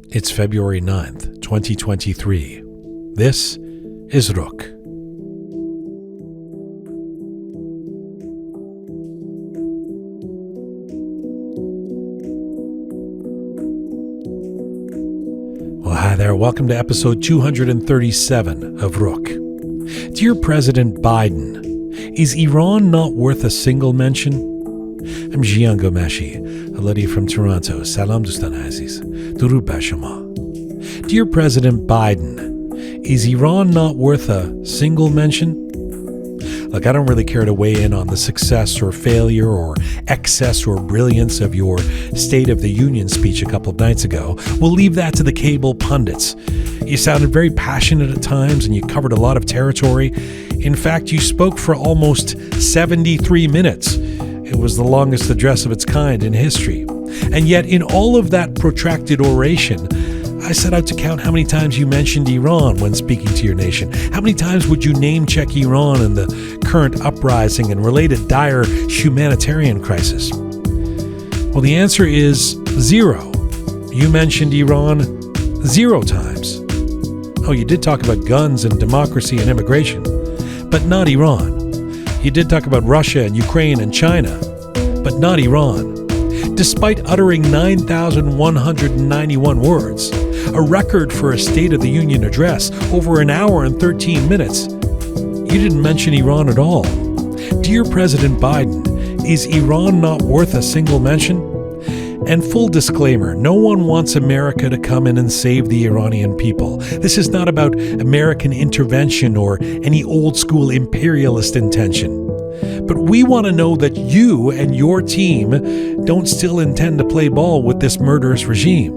It's February 9th, 2023. This is Roqe. Well, hi there. Welcome to episode 237 of Roqe. Dear President Biden, is Iran not worth a single mention? I'm Jian Ghomeshi, a lady from Toronto. Salam dostan aziz. Durud bar shoma. Dear President Biden, is Iran not worth a single mention? Look, I don't really care to weigh in on the success or failure or excess or brilliance of your State of the Union speech a couple of nights ago. We'll leave that to the cable pundits. You sounded very passionate at times and you covered a lot of territory. In fact, you spoke for almost 73 minutes. It was the longest address of its kind in history. And yet, in all of that protracted oration, I set out to count how many times you mentioned Iran when speaking to your nation. How many times would you name-check Iran and the current uprising and related dire humanitarian crisis? Well, the answer is 0. You mentioned Iran 0 times. Oh, you did talk about guns and democracy and immigration, but not Iran. You did talk about Russia and Ukraine and China, but not Iran. Despite uttering 9,191 words, a record for a State of the Union address, over an hour and 13 minutes, you didn't mention Iran at all. Dear President Biden, is Iran not worth a single mention? And full disclaimer, no one wants America to come in and save the Iranian people. This is not about American intervention or any old-school imperialist intention. But we want to know that you and your team don't still intend to play ball with this murderous regime,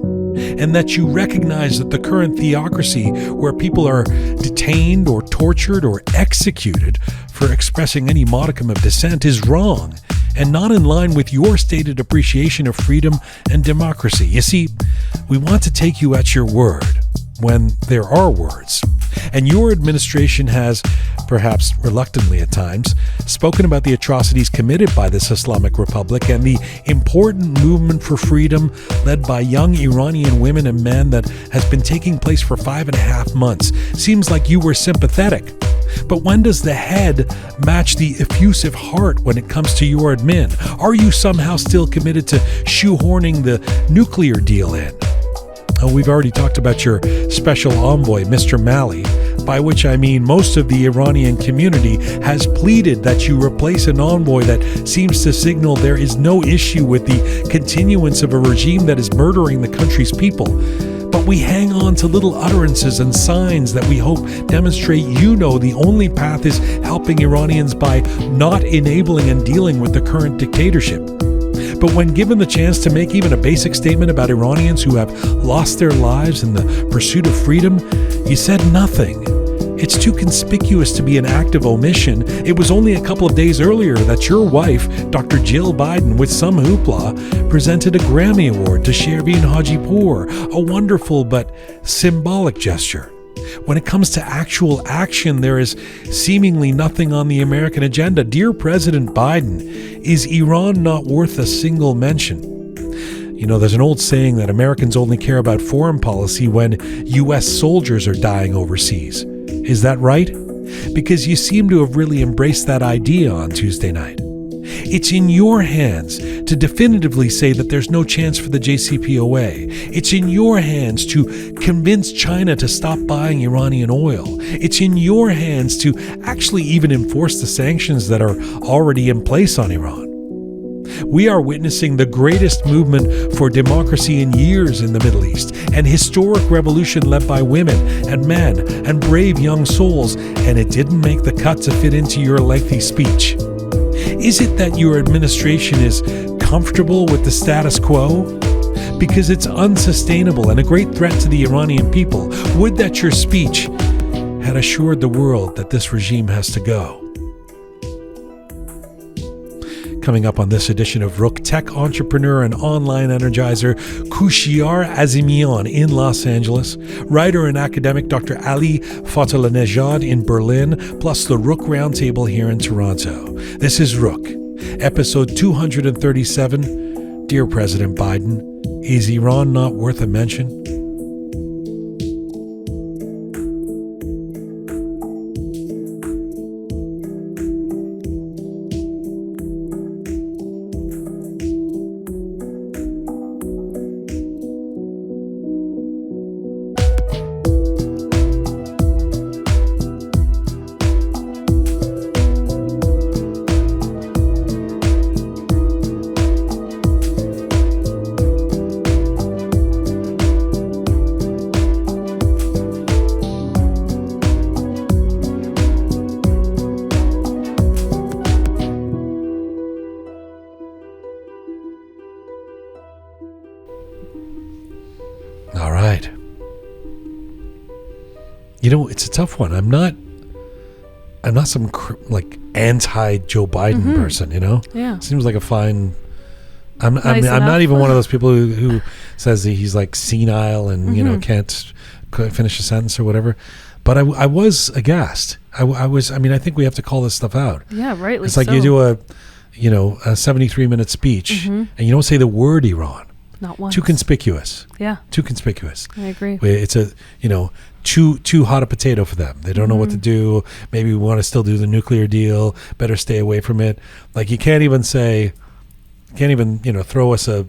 and that you recognize that the current theocracy, where people are detained or tortured or executed for expressing any modicum of dissent, is wrong and not in line with your stated appreciation of freedom and democracy. You see, we want to take you at your word when there are words. And your administration has, perhaps reluctantly at times, spoken about the atrocities committed by this Islamic Republic and the important movement for freedom led by young Iranian women and men that has been taking place for 5.5 months. Seems like you were sympathetic. But when does the head match the effusive heart when it comes to your admin? Are you somehow still committed to shoehorning the nuclear deal in? Oh, we've already talked about your special envoy, Mr. Mali, by which I mean most of the Iranian community has pleaded that you replace an envoy that seems to signal there is no issue with the continuance of a regime that is murdering the country's people. But we hang on to little utterances and signs that we hope demonstrate you know the only path is helping Iranians by not enabling and dealing with the current dictatorship. But when given the chance to make even a basic statement about Iranians who have lost their lives in the pursuit of freedom, you said nothing. It's too conspicuous to be an act of omission. It was only a couple of days earlier that your wife, Dr. Jill Biden, with some hoopla, presented a Grammy Award to Sherbin Hajipour, a wonderful but symbolic gesture. When it comes to actual action, there is seemingly nothing on the American agenda. Dear President Biden, is Iran not worth a single mention? You know, there's an old saying that Americans only care about foreign policy when U.S. soldiers are dying overseas. Is that right? Because you seem to have really embraced that idea on Tuesday night. It's in your hands to definitively say that there's no chance for the JCPOA. It's in your hands to convince China to stop buying Iranian oil. It's in your hands to actually even enforce the sanctions that are already in place on Iran. We are witnessing the greatest movement for democracy in years in the Middle East, an historic revolution led by women and men and brave young souls, and it didn't make the cut to fit into your lengthy speech. Is it that your administration is comfortable with the status quo? Because it's unsustainable and a great threat to the Iranian people. Would that your speech had assured the world that this regime has to go. Coming up on this edition of Roqe, tech entrepreneur and online energizer Kooshiar Azimian in Los Angeles, writer and academic Dr. Fathollah-Nejad in Berlin, plus the Roqe Roundtable here in Toronto. This is Roqe, episode 237. Dear President Biden, is Iran not worth a mention? it's a tough one. I'm not some like anti-Joe Biden person, Yeah. Seems like a fine... I'm enough. not even one of those people who says that he's like senile and, can't finish a sentence or whatever. But I was aghast. I think we have to call this stuff out. Yeah, rightly It's like so. you do a 73-minute speech and you don't say the word Iran. Not once. Too conspicuous. Yeah. Too conspicuous. I agree. It's too hot a potato for them. They don't know what to do. Maybe we want to still do the nuclear deal. Better stay away from it. Like you can't even throw us I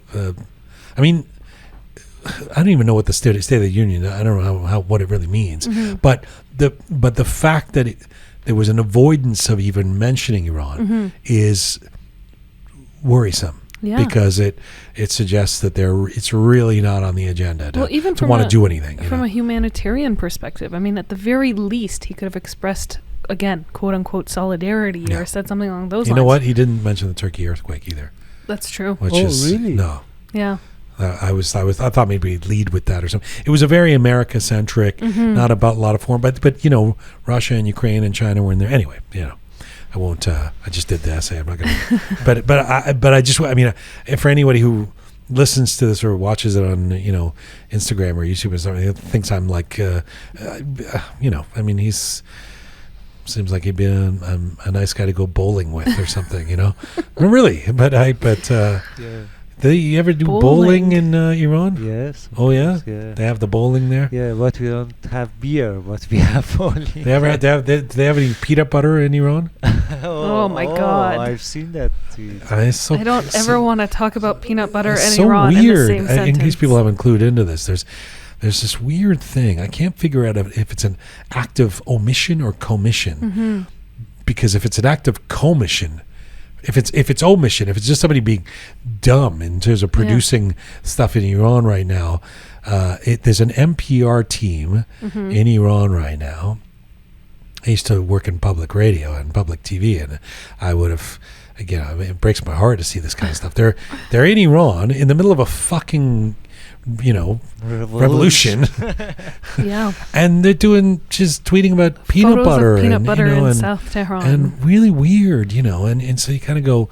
don't even know what the State of the Union. I don't know what it really means. But the fact that there was an avoidance of even mentioning Iran is worrisome. Yeah. Because it suggests that it's really not on the agenda to want to do anything. From a humanitarian perspective, at the very least, he could have expressed, again, quote unquote, solidarity or said something along those lines. You know what? He didn't mention the Turkey earthquake either. That's true. Really? No. Yeah. I thought maybe he'd lead with that or something. It was a very America-centric, not about a lot of foreign, but Russia and Ukraine and China were in there anyway. I won't. I just did the essay. I'm not going to. But I just. For anybody who listens to this or watches it on Instagram or YouTube or something, thinks I'm like, he's seems like he'd be a nice guy to go bowling with or something, Really, yeah. Do you ever do bowling in Iran? Yes. Oh yeah? Yeah. They have the bowling there. Yeah, but we don't have beer. But we have bowling. Do they have any peanut butter in Iran? Oh my God! I've seen that tweet. I don't ever want to talk about peanut butter in so Iran weird. in the same sentence. In case people haven't clued into this, there's this weird thing. I can't figure out if it's an act of omission or commission. Because if it's an act of commission, if it's omission, if it's just somebody being dumb in terms of producing stuff in Iran right now, there's an NPR team in Iran right now. I used to work in public radio and public TV, and I would have, again, it breaks my heart to see this kind of stuff. They're in Iran in the middle of a fucking, revolution. Yeah. And they're just tweeting about peanut Photos butter of peanut and, butter in and, South Tehran. and really weird, and so you kind of go,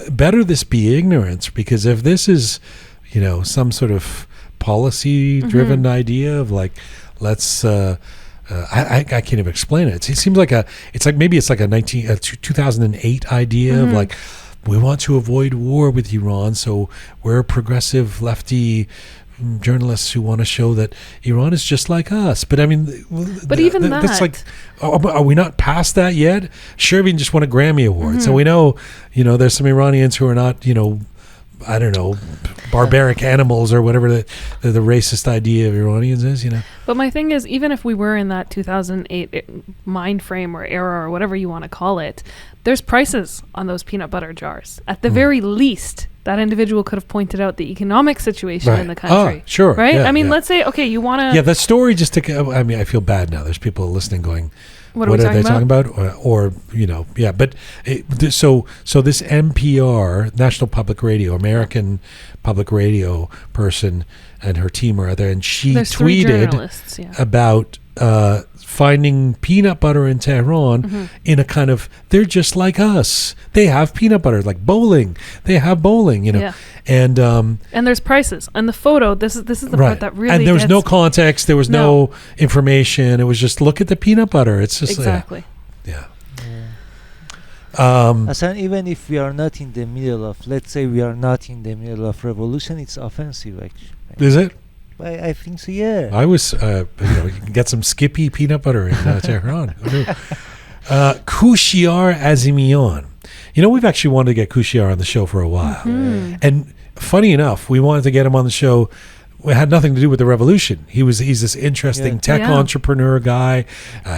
better this be ignorance, because if this is, some sort of policy-driven idea of like, let's. I can't even explain it. It seems like maybe it's like a 2008 idea of like, we want to avoid war with Iran, so we're progressive lefty journalists who want to show that Iran is just like us. But even that's like, are we not past that yet? Shervin just won a Grammy Award, so we know, there's some Iranians who are not, I don't know, barbaric animals or whatever the racist idea of Iranians is, But my thing is, even if we were in that 2008 mind frame or era or whatever you want to call it, there's prices on those peanut butter jars. At the very least, that individual could have pointed out the economic situation in the country. Oh, sure. Right? Yeah, let's say, okay, you want to... Yeah, the story just took... I feel bad now. There's people listening going... What are they talking about? Or but so this NPR, National Public Radio, American Public Radio person and her team are out there, and she tweeted about finding peanut butter in Tehran in a kind of, they're just like us. They have peanut butter, like bowling. They have bowling, Yeah. And there's prices. And the photo, this is the part that really and there was no context, there was no information. It was just, look at the peanut butter. It's just exactly. Hassan, even if we are not in the middle of, let's say we are not in the middle of revolution, it's offensive actually. Is it? I think so, yeah. I was, you can get some Skippy peanut butter in Tehran. Kooshiar Azimion. We've actually wanted to get Kooshiar on the show for a while. And funny enough, we wanted to get him on the show. It had nothing to do with the revolution. He's this interesting tech entrepreneur guy.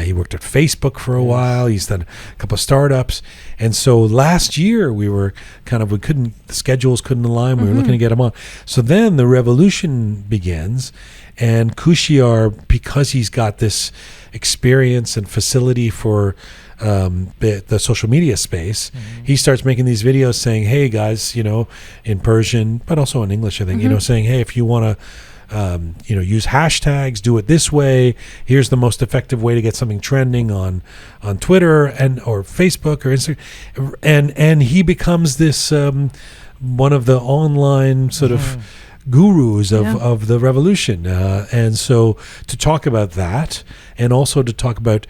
He worked at Facebook for a while. He's done a couple of startups. And so last year the schedules couldn't align. We were looking to get him on. So then the revolution begins, and Kooshiar, because he's got this experience and facility for the social media space, he starts making these videos saying, hey guys, in Persian, but also in English, I think, saying, hey, if you want use hashtags, do it this way. Here's the most effective way to get something trending on Twitter or Facebook or Instagram. And he becomes this one of the online sort of gurus of the revolution. And so to talk about that, and also to talk about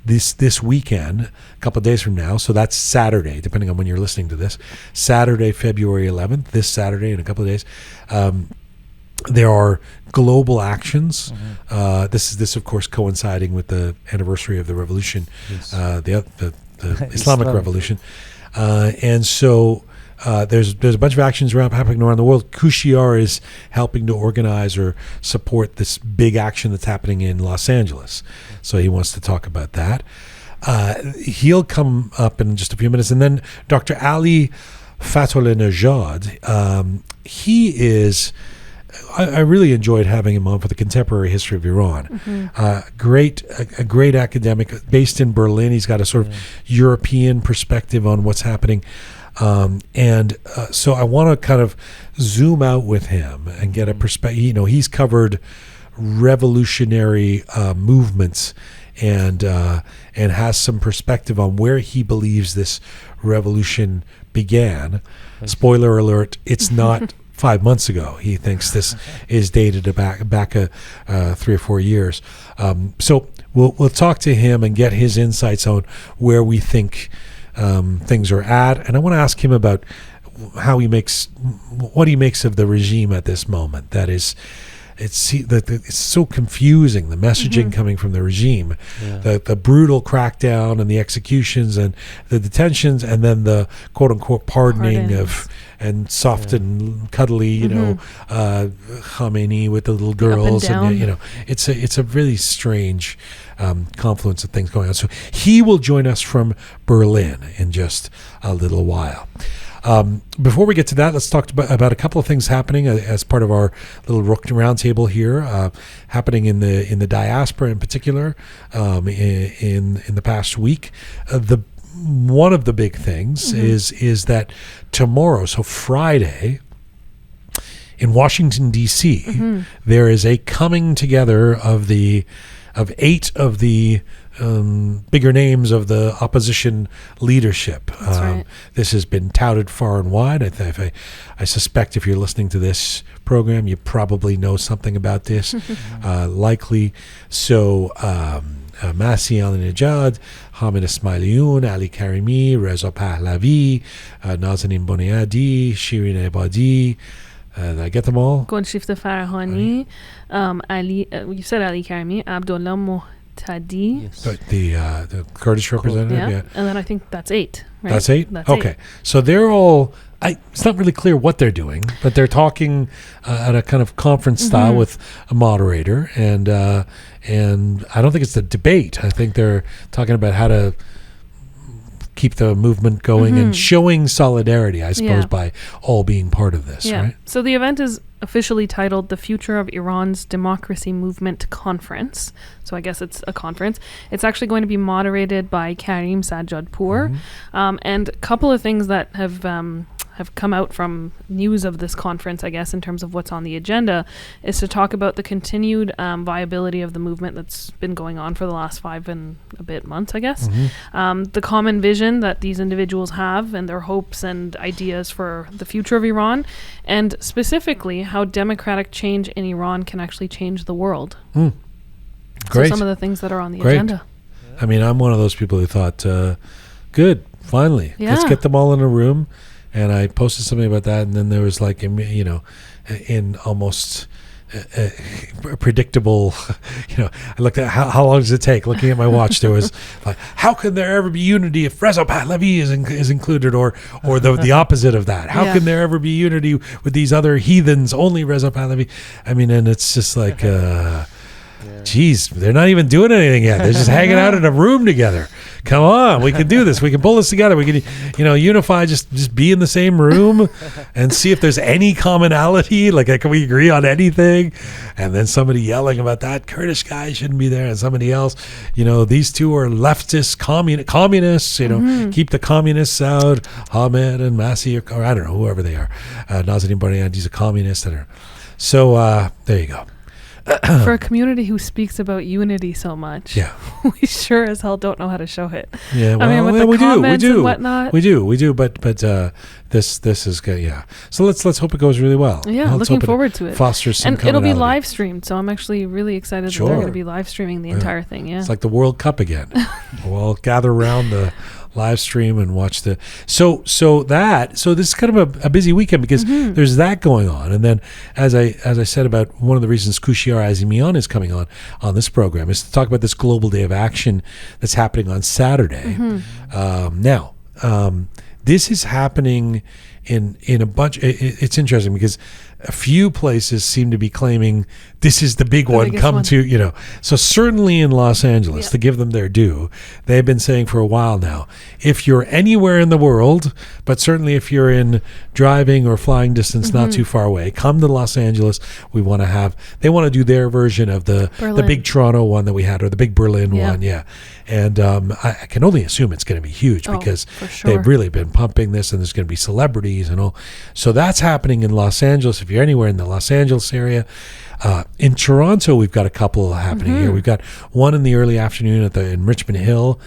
this weekend, a couple of days from now, so that's Saturday, depending on when you're listening to this, Saturday, February 11th, this Saturday in a couple of days, there are global actions. This of course coinciding with the anniversary of the revolution, the Islamic Revolution, and so there's a bunch of actions happening around the world. Kooshiar is helping to organize or support this big action that's happening in Los Angeles, so he wants to talk about that. He'll come up in just a few minutes, and then Dr. Ali Fathollah-Nejad, he is. I really enjoyed having him on for the contemporary history of Iran. A great academic based in Berlin. He's got a sort of European perspective on what's happening. So I want to kind of zoom out with him and get a perspective. He's covered revolutionary movements and has some perspective on where he believes this revolution began. Spoiler alert, it's not 5 months ago. He thinks this is dated back 3 or 4 years. So we'll talk to him and get his insights on where we think things are at. And I want to ask him about what he makes of the regime at this moment. That is, it's so confusing, the messaging coming from the regime, the brutal crackdown and the executions and the detentions, and then the quote unquote pardoning and soft and cuddly, Khamenei with the little girls, and it's a really strange confluence of things going on. So he will join us from Berlin in just a little while. Before we get to that, let's talk about a couple of things happening as part of our little Roqe Roundtable here, happening in the diaspora in particular, in the past week. One of the big things is that tomorrow, so Friday, in Washington D.C., there is a coming together of 8 of the bigger names of the opposition leadership. That's right. This has been touted far and wide. I suspect if you're listening to this program, you probably know something about this, likely. So Fathollah-Nejad, Hamid Ismailion, Ali Karimi, Reza Pahlavi, Nasrin Sotoudeh, Shirin Ebadi. Did I get them all? Golshifteh Farahani, Ali. You said Ali Karimi, Abdullah Muhtadi. Yes. The Kurdish representative. Yeah. And then I think that's 8. Right? That's 8. That's okay. 8. So they're all. It's not really clear what they're doing, but they're talking at a kind of conference style with a moderator, and I don't think it's a debate. I think they're talking about how to keep the movement going and showing solidarity, I suppose, by all being part of this, right? So the event is officially titled the Future of Iran's Democracy Movement Conference. So I guess it's a conference. It's actually going to be moderated by Karim Sajjadpour. And a couple of things that have come out from news of this conference, I guess, in terms of what's on the agenda, is to talk about the continued viability of the movement that's been going on for the last 5 and a bit months, I guess. The common vision that these individuals have and their hopes and ideas for the future of Iran, and specifically how democratic change in Iran can actually change the world. Great. So some of the things that are on the agenda. I mean, I'm one of those people who thought, good, finally, let's get them all in a room. And I posted something about that, and then there was in almost predictable, I looked at how long does it take? Looking at my watch, there was like, how can there ever be unity if Reza Pahlavi is included, or the opposite of that? How can there ever be unity with these other heathens? Only Reza Pahlavi. I mean, and it's just like, geez, they're not even doing anything yet. They're just hanging out in a room together. Come on, we can do this. We can pull this together. We can, unify, just be in the same room and see if there's any commonality. Like, can we agree on anything? And then somebody yelling about that Kurdish guy shouldn't be there, and somebody else, these two are leftist communists. Keep the communists out. Ahmed and Masih, or I don't know, whoever they are. Nasrin Sotoudeh, he's a communist. I don't know. So there you go. For a community who speaks about unity so much, we sure as hell don't know how to show it. Yeah, well, I mean, with the comments and whatnot. We do, but this is good. Yeah. So let's hope it goes really well. Yeah, let's looking forward to it. Fosters some and it'll be commonality. live streamed, so I'm actually really excited that they're going to be live streaming the entire thing. Yeah, it's like the World Cup again. We'll all gather around the live stream and watch the so this is kind of a busy weekend because there's that going on, and then as I said about one of the reasons Kushiar Azimion is coming on this program is to talk about this global day of action that's happening on Saturday. Now this is happening in a bunch. It's interesting because a few places seem to be claiming this is the big one. So certainly in Los Angeles, to give them their due, they've been saying for a while now, if you're anywhere in the world, but certainly if you're in driving or flying distance not too far away, come to Los Angeles. They want to do their version of the big Toronto one that we had, or the big Berlin one. And I can only assume it's going to be huge because they've really been pumping this, and there's going to be celebrities and all. So that's happening in Los Angeles. If you're anywhere in the Los Angeles area, in Toronto, we've got a couple happening here. We've got one in the early afternoon in Richmond Hill,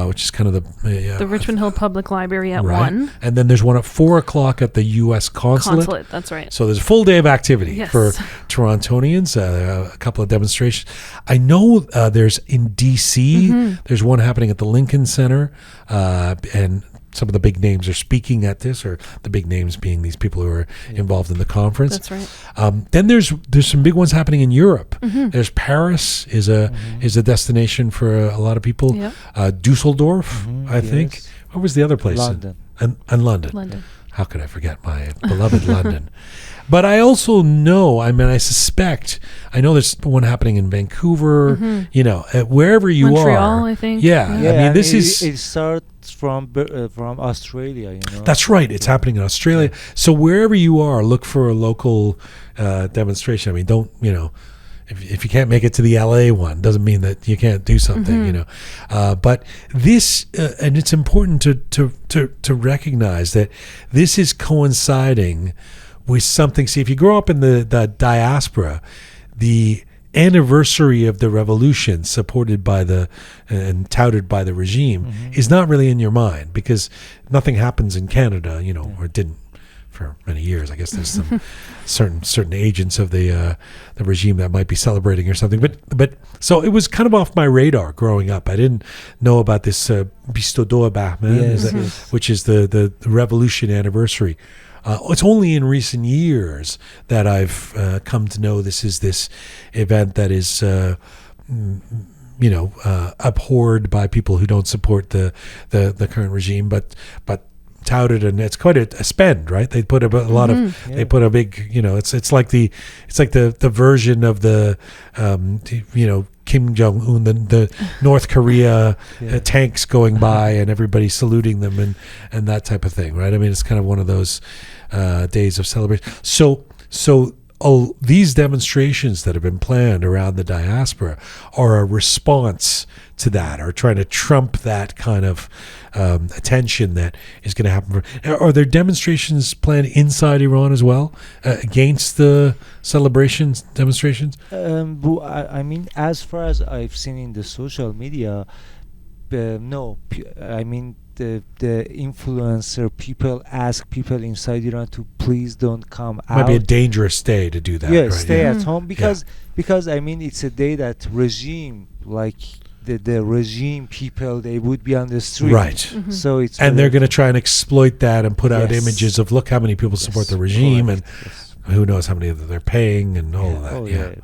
which is kind of the Richmond Hill Public Library at 1. And then there's one at 4:00 at the U.S. Consulate. That's right. So there's a full day of activity for Torontonians, a couple of demonstrations. I know there's in D.C., there's one happening at the Lincoln Center, and some of the big names are speaking at this, or the big names being these people who are involved in the conference. That's right. Then there's some big ones happening in Europe. There's Paris is a destination for a lot of people. Dusseldorf, I think. What was the other place? London. And London. How could I forget my beloved London? But I also know, I know there's one happening in Vancouver, wherever you are. Montreal, I think. Yeah. I mean, it starts from Australia, That's right. It's happening in Australia. So wherever you are, look for a local demonstration. I mean, don't, if you can't make it to the LA one, doesn't mean that you can't do something, but this, and it's important to recognize that this is coinciding with something. See, if you grow up in the diaspora, the anniversary of the revolution supported by and touted by the regime is not really in your mind, because nothing happens in Canada, or it didn't for many years. I guess there's some certain agents of the regime that might be celebrating or something. But so it was kind of off my radar growing up. I didn't know about this Bistodoa which is the revolution anniversary. It's only in recent years that I've come to know this event that is, abhorred by people who don't support the current regime, but touted, and it's quite a spend, right? They put a lot of, they put a big, it's like the version of the, Kim Jong-un, the North Korea tanks going by and everybody saluting them and that type of thing, right? I mean, it's kind of one of those days of celebration. So these demonstrations that have been planned around the diaspora are a response to that, or trying to trump that kind of attention that is going to happen. Are there demonstrations planned inside Iran as well against the demonstrations? I mean, as far as I've seen in the social media, no. I mean, the influencer people ask people inside Iran to please don't come out. Might be a dangerous day to do that. Yeah, right? stay at home because I mean, it's a day that regime, like the regime people, they would be on the street, right? So it's they're going to try and exploit that and put out images of, look how many people support the regime, and who knows how many they're paying and all of that.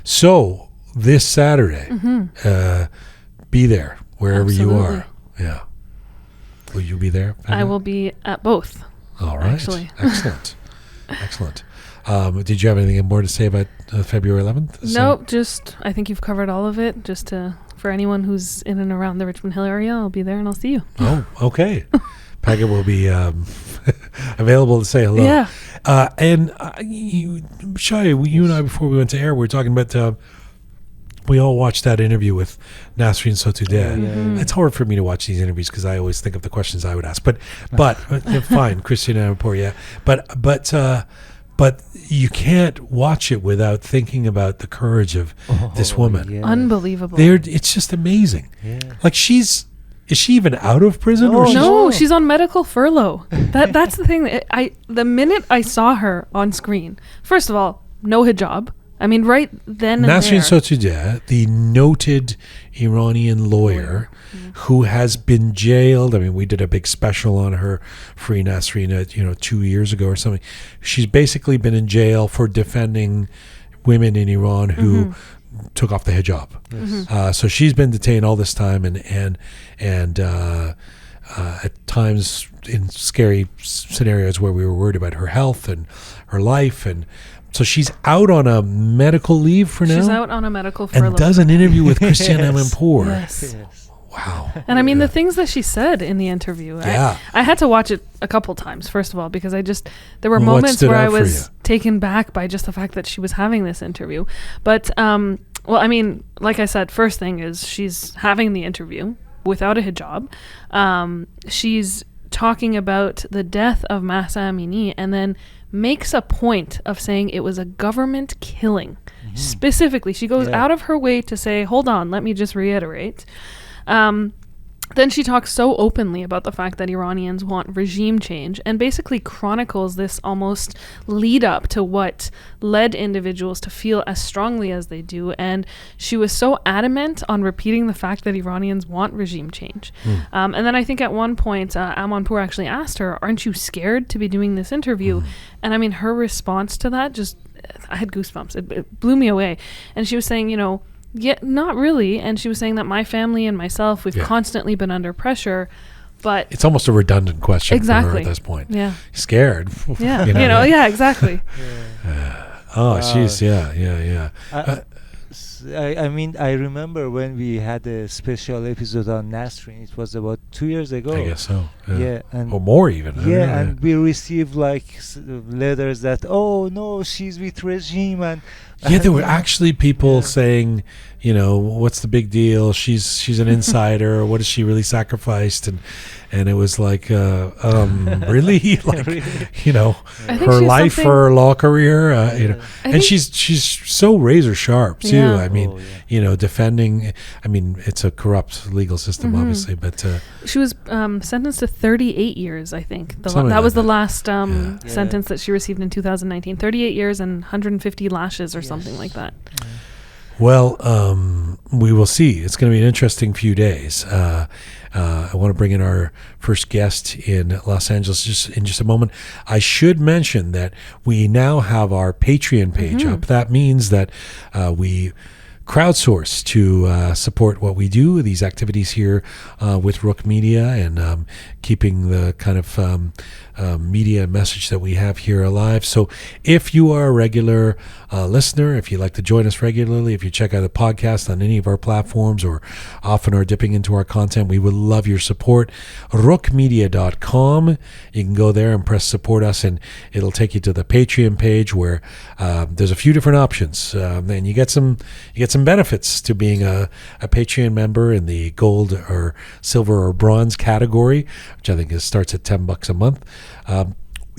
So this Saturday, be there wherever you are. Yeah. Will you be there, Pegah? I will be at both. All right. Actually. Excellent. Did you have anything more to say about February 11th? Nope. Just, I think you've covered all of it. Just for anyone who's in and around the Richmond Hill area, I'll be there and I'll see you. Oh, okay. Pegah will be available to say hello. Yeah. And Shaya, you and I, before we went to air, we were talking about. We all watched that interview with Nasrin Sotoudeh. It's hard for me to watch these interviews because I always think of the questions I would ask. But fine, Christian and Ampor, yeah. But but you can't watch it without thinking about the courage of this woman. Yeah. Unbelievable. It's just amazing. Yeah. Like is she even out of prison? No, or she's- No, she's on medical furlough. That's the thing. The minute I saw her on screen, first of all, no hijab. I mean, right then and Nasrin there. Sotoudeh, the noted Iranian lawyer who has been jailed. I mean, we did a big special on her, Free Nasrin, 2 years ago or something. She's basically been in jail for defending women in Iran who took off the hijab. So she's been detained all this time, and at times in scary scenarios where we were worried about her health and her life, and so she's out on a medical leave for now. She's out on a medical furlough. and does an interview with Christiane Amanpour. Yes. Yes. Wow. And I mean, the things that she said in the interview, Yeah. I had to watch it a couple times, first of all, because there were What moments stood where I out for was you? taken back by just the fact that she was having this interview. But, well, I mean, like I said, first thing is she's having the interview without a hijab. She's talking about the death of Mahsa Amini and then makes a point of saying it was a government killing. Specifically, she goes out of her way to say, hold on, let me just reiterate. Then she talks so openly about the fact that Iranians want regime change and basically chronicles this almost lead up to what led individuals to feel as strongly as they do. And she was so adamant on repeating the fact that Iranians want regime change. And then I think at one point, Amanpour actually asked her, aren't you scared to be doing this interview? And I mean, her response to that I had goosebumps. It blew me away. And she was saying, yeah, not really. And she was saying that my family and myself, we've constantly been under pressure, but It's almost a redundant question for her Exactly. at this point. yeah, Scared. yeah, You exactly. Oh, she's, yeah. I mean, I remember when we had a special episode on Nasrin. It was about 2 years ago. I guess so. Yeah, and Or more even. yeah, and we received letters that, oh no, she's with regime, and Yeah, there were actually people saying, what's the big deal? She's an insider. What has she really sacrificed? And it was like, really? Like, I think her she's life, something- her law career, and think- she's so razor sharp too. Yeah. I mean, Oh, defending. I mean, it's a corrupt legal system, obviously, but She was sentenced to 38 years, I think. Something That was like the that. last Yeah. sentence that she received in 2019. 38 years and 150 lashes or something like that. well, we will see. It's going to be an interesting few days. I want to bring in our first guest in Los Angeles in just a moment. I should mention that we now have our Patreon page up. That means that we crowdsource to support what we do, these activities here with Roqe Media, and keeping the kind of media message that we have here alive. So if you are a regular listener, if you like to join us regularly, if you check out the podcast on any of our platforms or often are dipping into our content, we would love your support. roqemedia.com. You can go there and press support us, and it'll take you to the Patreon page where there's a few different options, and you get some benefits to being a Patreon member in the gold or silver or bronze category, which I think starts at $10 a month.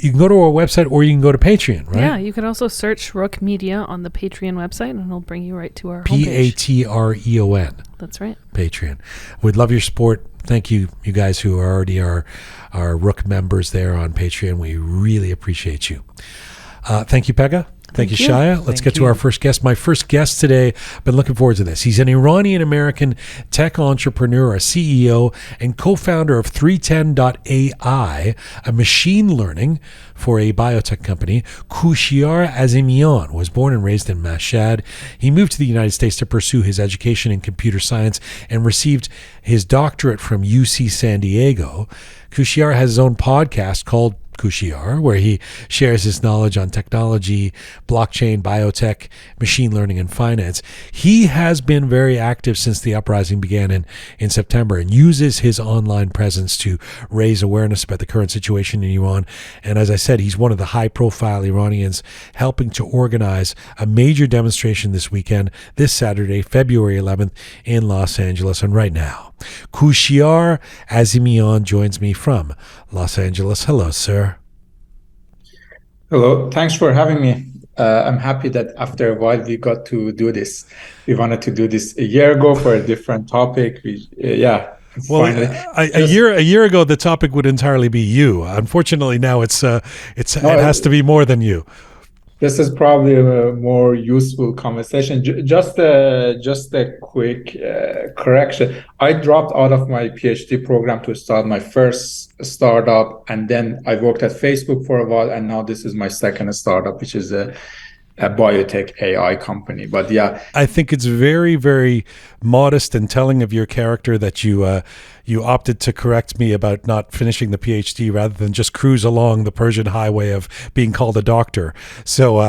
You can go to our website or you can go to Patreon, right? Yeah, you could also search Roqe Media on the Patreon website and it'll bring you right to our homepage. Patreon. That's right. Patreon. We'd love your support. Thank you guys who are already our Roqe members there on Patreon. We really appreciate you. Thank you, Pegah. Thank you, Shaya. Let's Thank get to you. our first guest. My first guest today, I've been looking forward to this. He's an Iranian-American tech entrepreneur, a CEO, and co-founder of 310.ai, a machine learning for a biotech company. Kooshiar Azimian was born and raised in Mashhad. He moved to the United States to pursue his education in computer science and received his doctorate from UC San Diego. Kooshiar has his own podcast called Kooshiar, where he shares his knowledge on technology, blockchain, biotech, machine learning, and finance. He has been very active since the uprising began in September and uses his online presence to raise awareness about the current situation in Iran. And as I said, he's one of the high-profile Iranians helping to organize a major demonstration this weekend, this Saturday, February 11th, in Los Angeles. And right now, Kooshiar Azimian joins me from Los Angeles. Hello, sir. Hello, thanks for having me. I'm happy that after a while we got to do this. We wanted to do this a year ago for a different topic. Yeah, Well, finally. a Just year ago, the topic would entirely be you. Unfortunately, now it has to no, be more than you. this is probably a more useful conversation. Just a quick correction. I dropped out of my PhD program to start my first startup, and then I worked at Facebook for a while, and now this is my second startup, which is a biotech AI company. But yeah, I think it's very, very modest and telling of your character that you opted to correct me about not finishing the PhD rather than just cruise along the Persian highway of being called a doctor. So,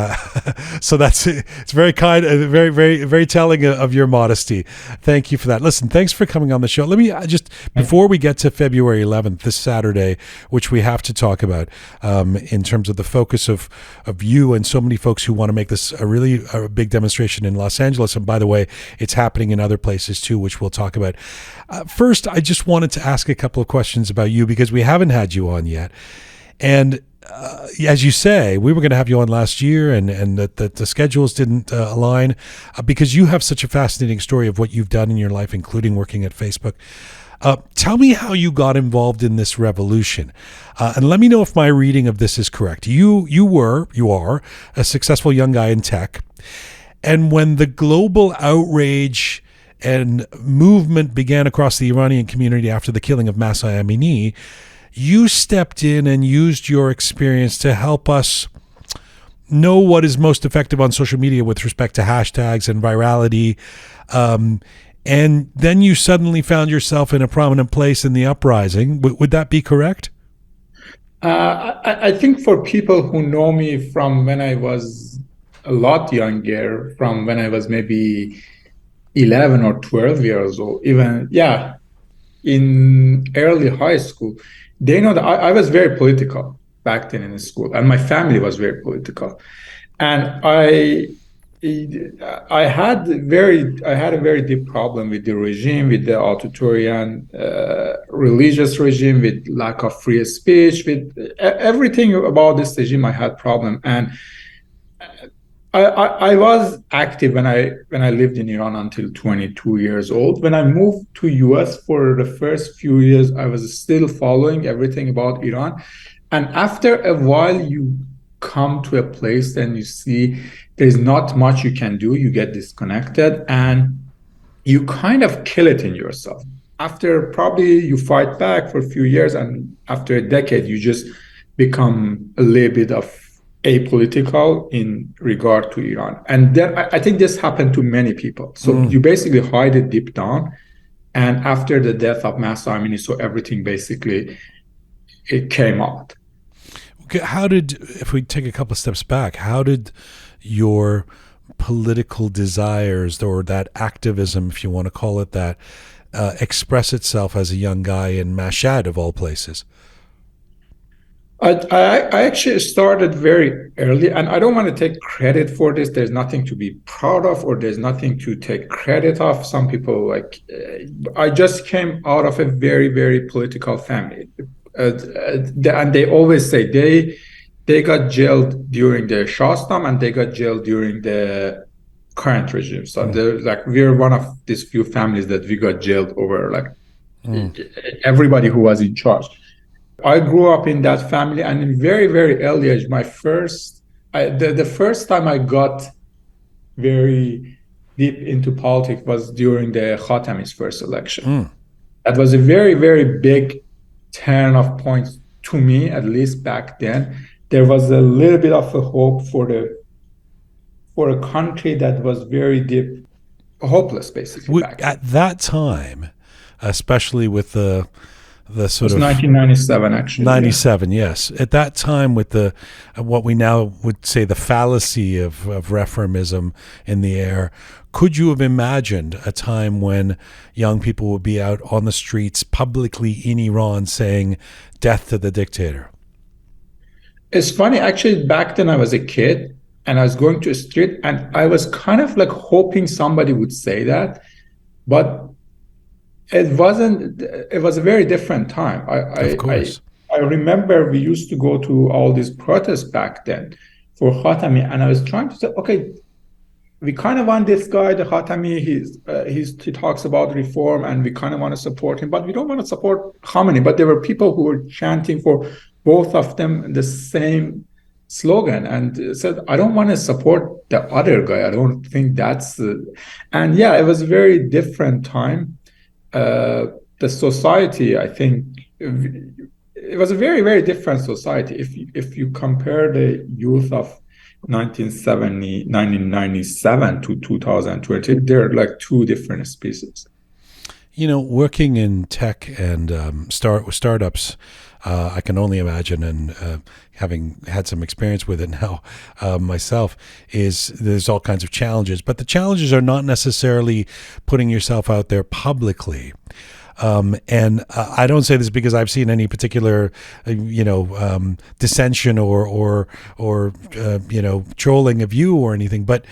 so it's very kind, very, very, very telling of your modesty. Thank you for that. Listen, thanks for coming on the show. Let me just before we get to February 11th, this Saturday, which we have to talk about in terms of the focus of you and so many folks who want to make this a big demonstration in Los Angeles. And by the way, it's happening in other places too, which we'll talk about. First, I just wanted to ask a couple of questions about you because we haven't had you on yet. And as you say, we were going to have you on last year, and that the schedules didn't align because you have such a fascinating story of what you've done in your life, including working at Facebook. Tell me how you got involved in this revolution, and let me know if my reading of this is correct. You are a successful young guy in tech, and when the global outrage and movement began across the Iranian community after the killing of Mahsa Amini, you stepped in and used your experience to help us know what is most effective on social media with respect to hashtags and virality. And then you suddenly found yourself in a prominent place in the uprising. Would that be correct? I think for people who know me from when I was a lot younger, from when I was maybe 11 or 12 years old, even, yeah, in early high school, they know that I was very political back then in school, and my family was very political. And I had a very deep problem with the regime, with the authoritarian religious regime, with lack of free speech, with everything about this regime. I had problem, and I was active when I lived in Iran until 22 years old. When I moved to US for the first few years, I was still following everything about Iran. And after a while, you come to a place and you see there's not much you can do. You get disconnected and you kind of kill it in yourself. After probably you fight back for a few years, and after a decade, you just become a little bit of apolitical in regard to Iran. And then I think this happened to many people. So you basically hide it deep down. And after the death of Mahsa Amini, so everything basically, it came out. How did, if we take a couple of steps back, how did your political desires or that activism, if you want to call it that, express itself as a young guy in Mashhad of all places? I actually started very early, and I don't want to take credit for this. There's nothing to be proud of, or there's nothing to take credit of. Some people I just came out of a very, very political family. And they always say they got jailed during the Shah's time, and they got jailed during the current regime. So we're one of these few families that we got jailed over everybody who was in charge. I grew up in that family, and in very, very early age, the first time I got very deep into politics was during the Khatami's first election. That was a very, very big turn of points to me, at least back then. There was a little bit of a hope for a country that was very deep, hopeless, basically. At that time, especially with the sort it was of 1997, actually. 97, yes. At that time, with the what we now would say the fallacy of reformism in the air, could you have imagined a time when young people would be out on the streets publicly in Iran saying death to the dictator? It's funny, actually, back then I was a kid and I was going to a street and I was kind of hoping somebody would say that, but it wasn't. It was a very different time. Of course. I remember we used to go to all these protests back then for Khatami, and I was trying to say, okay, we kind of want this guy, the Khatami, he talks about reform and we kind of want to support him, but we don't want to support Khamenei. But there were people who were chanting for both of them the same slogan and said, I don't want to support the other guy. I don't think that's... And yeah, it was a very different time. The society, I think, it was a very, very different society. If you compare the youth of 1997 to 2020, they're like two different species. You know, working in tech and startups, I can only imagine, and having had some experience with it now myself, is there's all kinds of challenges. But the challenges are not necessarily putting yourself out there publicly. And I don't say this because I've seen any particular, dissension or trolling of you or anything. But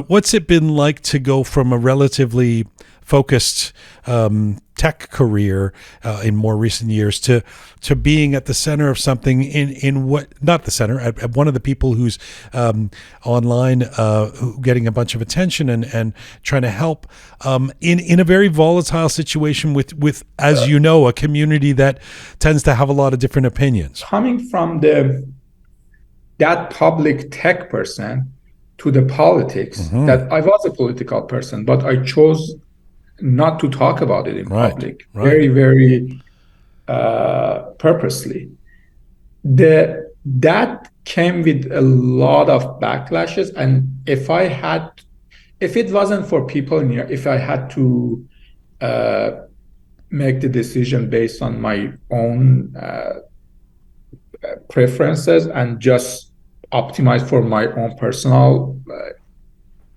what's it been like to go from a relatively focused tech career in more recent years to being at the center of something in what, not the center, at one of the people who's online, getting a bunch of attention and trying to help in a very volatile situation with, as you know, a community that tends to have a lot of different opinions. Coming from that public tech person to the politics, that I was a political person, but I chose not to talk about it in public, very, very purposely. That came with a lot of backlashes, and if it wasn't for people in here, if I had to make the decision based on my own preferences and just optimize for my own personal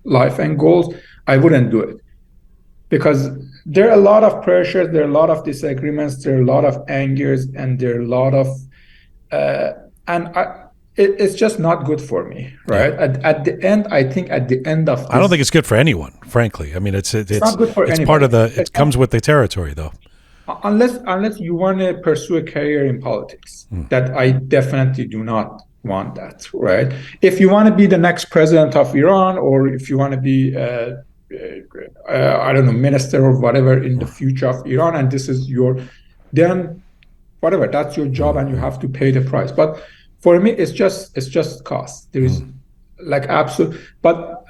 life and goals, I wouldn't do it. Because there are a lot of pressures, there are a lot of disagreements, there are a lot of angers, and there are a lot of, it's just not good for me, right? Yeah. At the end, I think at the end of this, I don't think it's good for anyone, frankly. I mean, it's not good for anyone. It's part of it comes with the territory, though. Unless you want to pursue a career in politics, that I definitely do not want that, right? If you want to be the next president of Iran, or if you want to be I don't know, minister or whatever in the future of Iran, and this is then whatever, that's your job and you have to pay the price. But for me, it's just cost. There is like absolute, but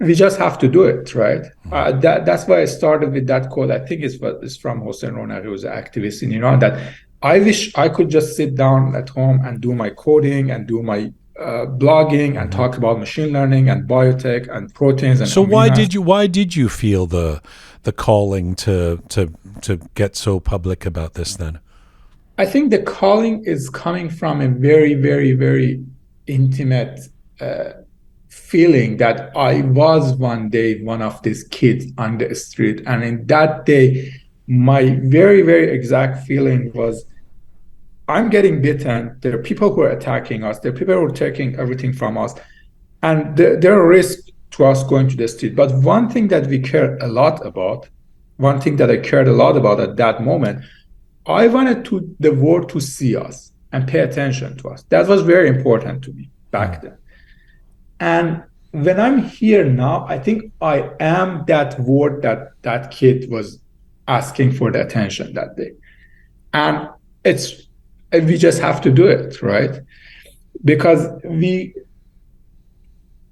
we just have to do it, right? That's why I started with that quote. I think it's from Hossein Ronaqi, who's an activist in Iran, that I wish I could just sit down at home and do my coding and do my blogging and talk about machine learning and biotech and proteins. And so why did you feel the calling to get so public about this then? I think the calling is coming from a very, very, very intimate feeling that I was one day one of these kids on the street, and in that day my very, very exact feeling was, I'm getting bitten. There are people who are attacking us. There are people who are taking everything from us. And there are risks to us going to the street. But one thing that we care a lot about, one thing that I cared a lot about at that moment, I wanted the world to see us and pay attention to us. That was very important to me back then. And when I'm here now, I think I am that word that kid was asking for the attention that day. And we just have to do it, right? Because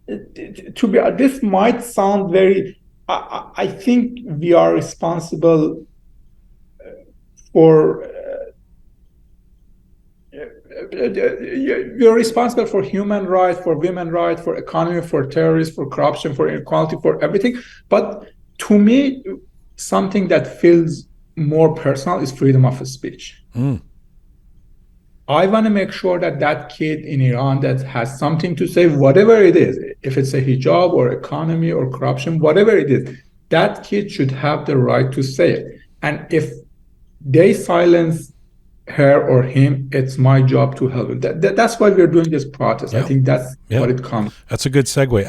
this might sound very, I think we are responsible for, we're responsible for human rights, for women's rights, for economy, for terrorism, for corruption, for inequality, for everything. But to me, something that feels more personal is freedom of speech. I want to make sure that kid in Iran that has something to say, whatever it is, if it's a hijab or economy or corruption, whatever it is, that kid should have the right to say it. And if they silence her or him, it's my job to help him. That's why we're doing this protest. I think that's what it comes. That's a good segue.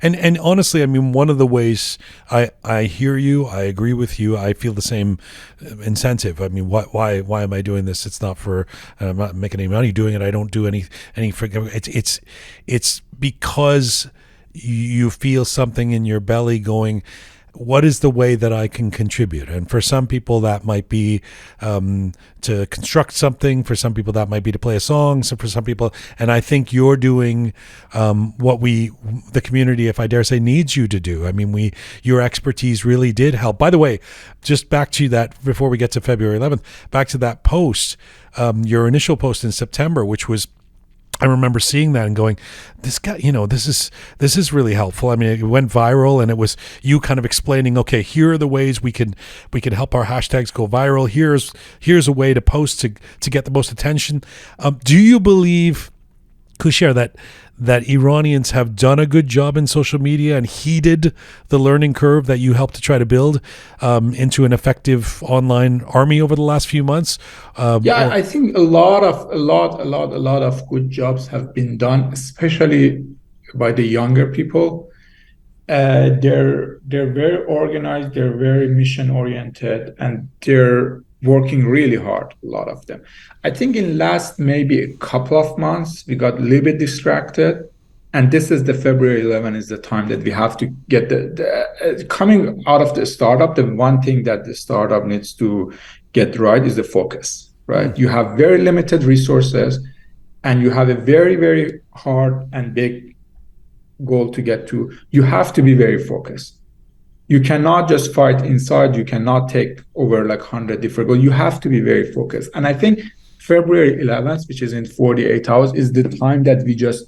And honestly, I mean, one of the ways I hear you, I agree with you. I feel the same incentive. I mean, why am I doing this? It's not for I'm not making any money doing it. I don't do any. It's because you feel something in your belly going, what is the way that I can contribute? And for some people that might be to construct something. For some people that might be to play a song. So for some people, and I think you're doing what the community, if I dare say, needs you to do. I mean, your expertise really did help. By the way, just back to that before we get to February 11th, back to that post, your initial post in September, which was, I remember seeing that and going, this guy, this is really helpful. I mean, it went viral, and it was you kind of explaining, okay, here are the ways we can help our hashtags go viral. Here's a way to post to get the most attention. Do you believe, Kushiar, that Iranians have done a good job in social media and heeded the learning curve that you helped to try to build into an effective online army over the last few months? I think a lot of good jobs have been done, especially by the younger people. They're very organized, they're very mission oriented, and they're working really hard, a lot of them. I think in last maybe a couple of months, we got a little bit distracted. And this is the February 11 is the time that we have to get coming out of the startup. The one thing that the startup needs to get right is the focus, right? You have very limited resources, and you have a very, very hard and big goal to get to. You have to be very focused. You cannot just fight inside. You cannot take over like 100 different goals. You have to be very focused. And I think February 11th, which is in 48 hours, is the time that we just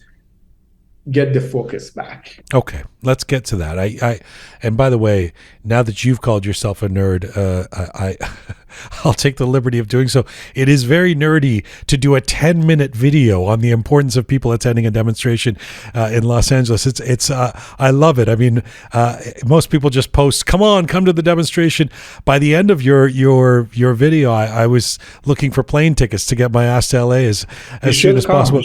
get the focus back. Okay, let's get to that. And by the way, now that you've called yourself a nerd, I'll take the liberty of doing so. It is very nerdy to do a 10-minute video on the importance of people attending a demonstration in Los Angeles. It's I love it. I mean, most people just post, come to the demonstration. By the end of your video, I was looking for plane tickets to get my ass to LA as soon as possible.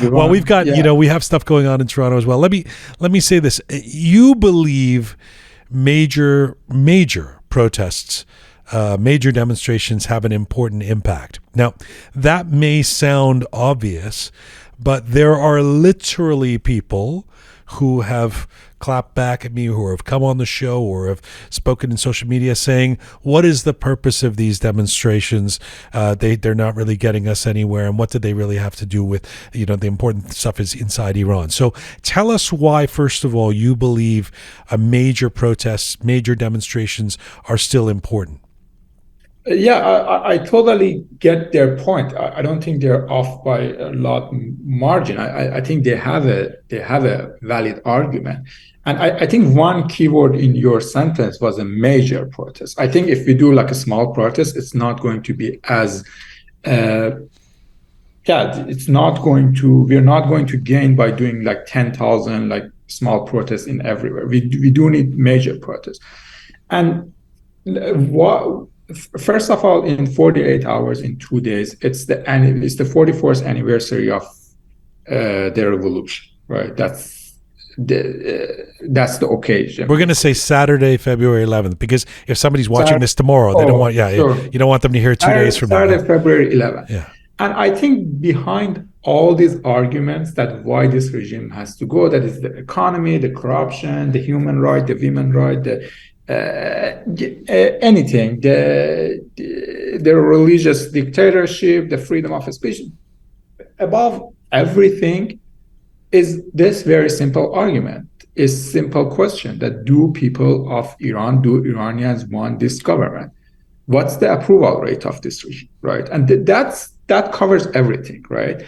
Well, we've got we have stuff going on in Toronto as well. Let me say this: you believe major protests, major demonstrations have an important impact. Now, that may sound obvious, but there are literally people who have clapped back at me, who have come on the show or have spoken in social media saying, what is the purpose of these demonstrations? They're not really getting us anywhere. And what do they really have to do with, the important stuff is inside Iran. So tell us why, first of all, you believe major protests, major demonstrations are still important. I totally get their point. I don't think they're off by a lot margin. I think they have a valid argument. And I think one keyword in your sentence was a major protest. I think if we do like a small protest, it's not going to be as we're not going to gain by doing like 10,000 like small protests in everywhere. We do need major protests. And first of all, in 48 hours, in 2 days, it's the 44th anniversary of the revolution, right? That's the occasion. We're going to say Saturday, February 11th, because if somebody's watching this tomorrow, they don't want, you don't want them to hear 2 days from now. Saturday, February 11th. Yeah. And I think behind all these arguments that why this regime has to go, that is the economy, the corruption, the human right, the women right, anything, the religious dictatorship, the freedom of speech, above everything is this very simple argument, is simple question that do people of Iran, do Iranians want this government? What's the approval rate of this regime, right? And that covers everything, right?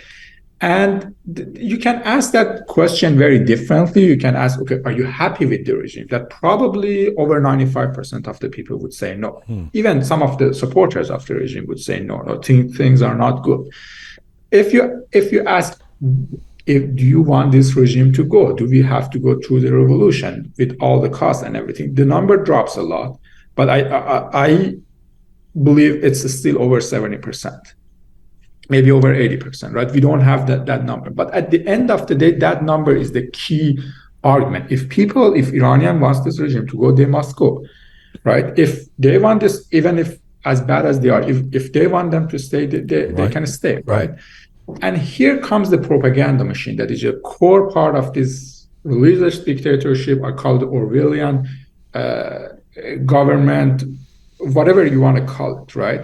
And you can ask that question very differently. You can ask, okay, are you happy with the regime? That probably over 95% of the people would say no. Even some of the supporters of the regime would say no, things are not good. If you ask, do you want this regime to go? Do we have to go through the revolution with all the costs and everything? The number drops a lot, but I believe it's still over 70%. maybe over 80%, right? We don't have that number. But at the end of the day, that number is the key argument. If Iranian wants this regime to go, they must go, right? If they want this, even if as bad as they are, if they want them to stay, they can stay, right? And here comes the propaganda machine that is a core part of this religious dictatorship. I call it Orwellian government, whatever you want to call it, right?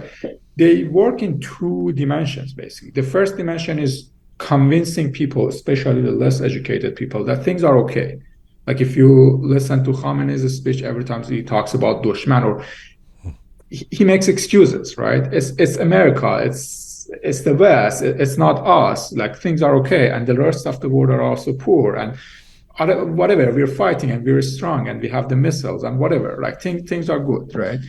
They work in two dimensions, basically. The first dimension is convincing people, especially the less educated people, that things are okay. Like if you listen to Khamenei's speech, every time he talks about dushman, or he makes excuses, right? It's America, it's the West, it's not us. Like things are okay, and the rest of the world are also poor, and whatever. We're fighting and we're strong, and we have the missiles and whatever. Like things are good, right?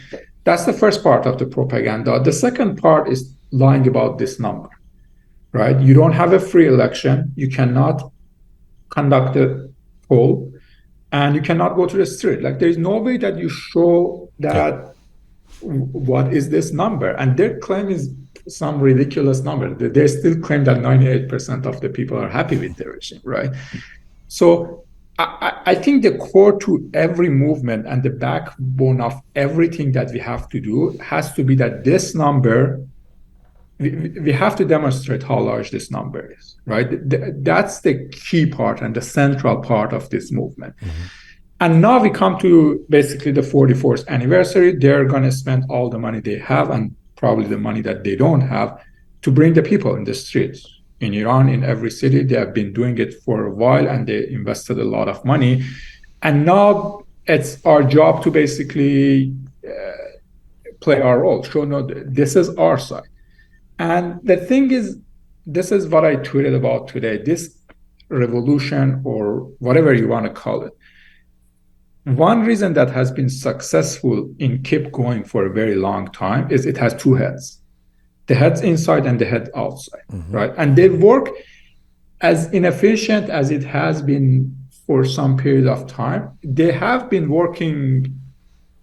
That's the first part of the propaganda. The second part is lying about this number, right? You don't have a free election. You cannot conduct a poll, and you cannot go to the street. Like there is no way that you show that what is this number. And their claim is some ridiculous number. They still claim that 98% of the people are happy with the regime, right? So I think the core to every movement and the backbone of everything that we have to do has to be that this number, we have to demonstrate how large this number is, right? That's the key part and the central part of this movement. Mm-hmm. And now we come to basically the 44th anniversary. They're going to spend all the money they have, and probably the money that they don't have, to bring the people in the streets. In Iran, in every city, they have been doing it for a while, and they invested a lot of money. And now it's our job to basically play our role, show, no, this is our side. And the thing is, this is what I tweeted about today, this revolution, or whatever you want to call it. One reason that has been successful in keep going for a very long time is it has two heads. The head's inside and the head outside, right? And they work as inefficient as it has been for some period of time. They have been working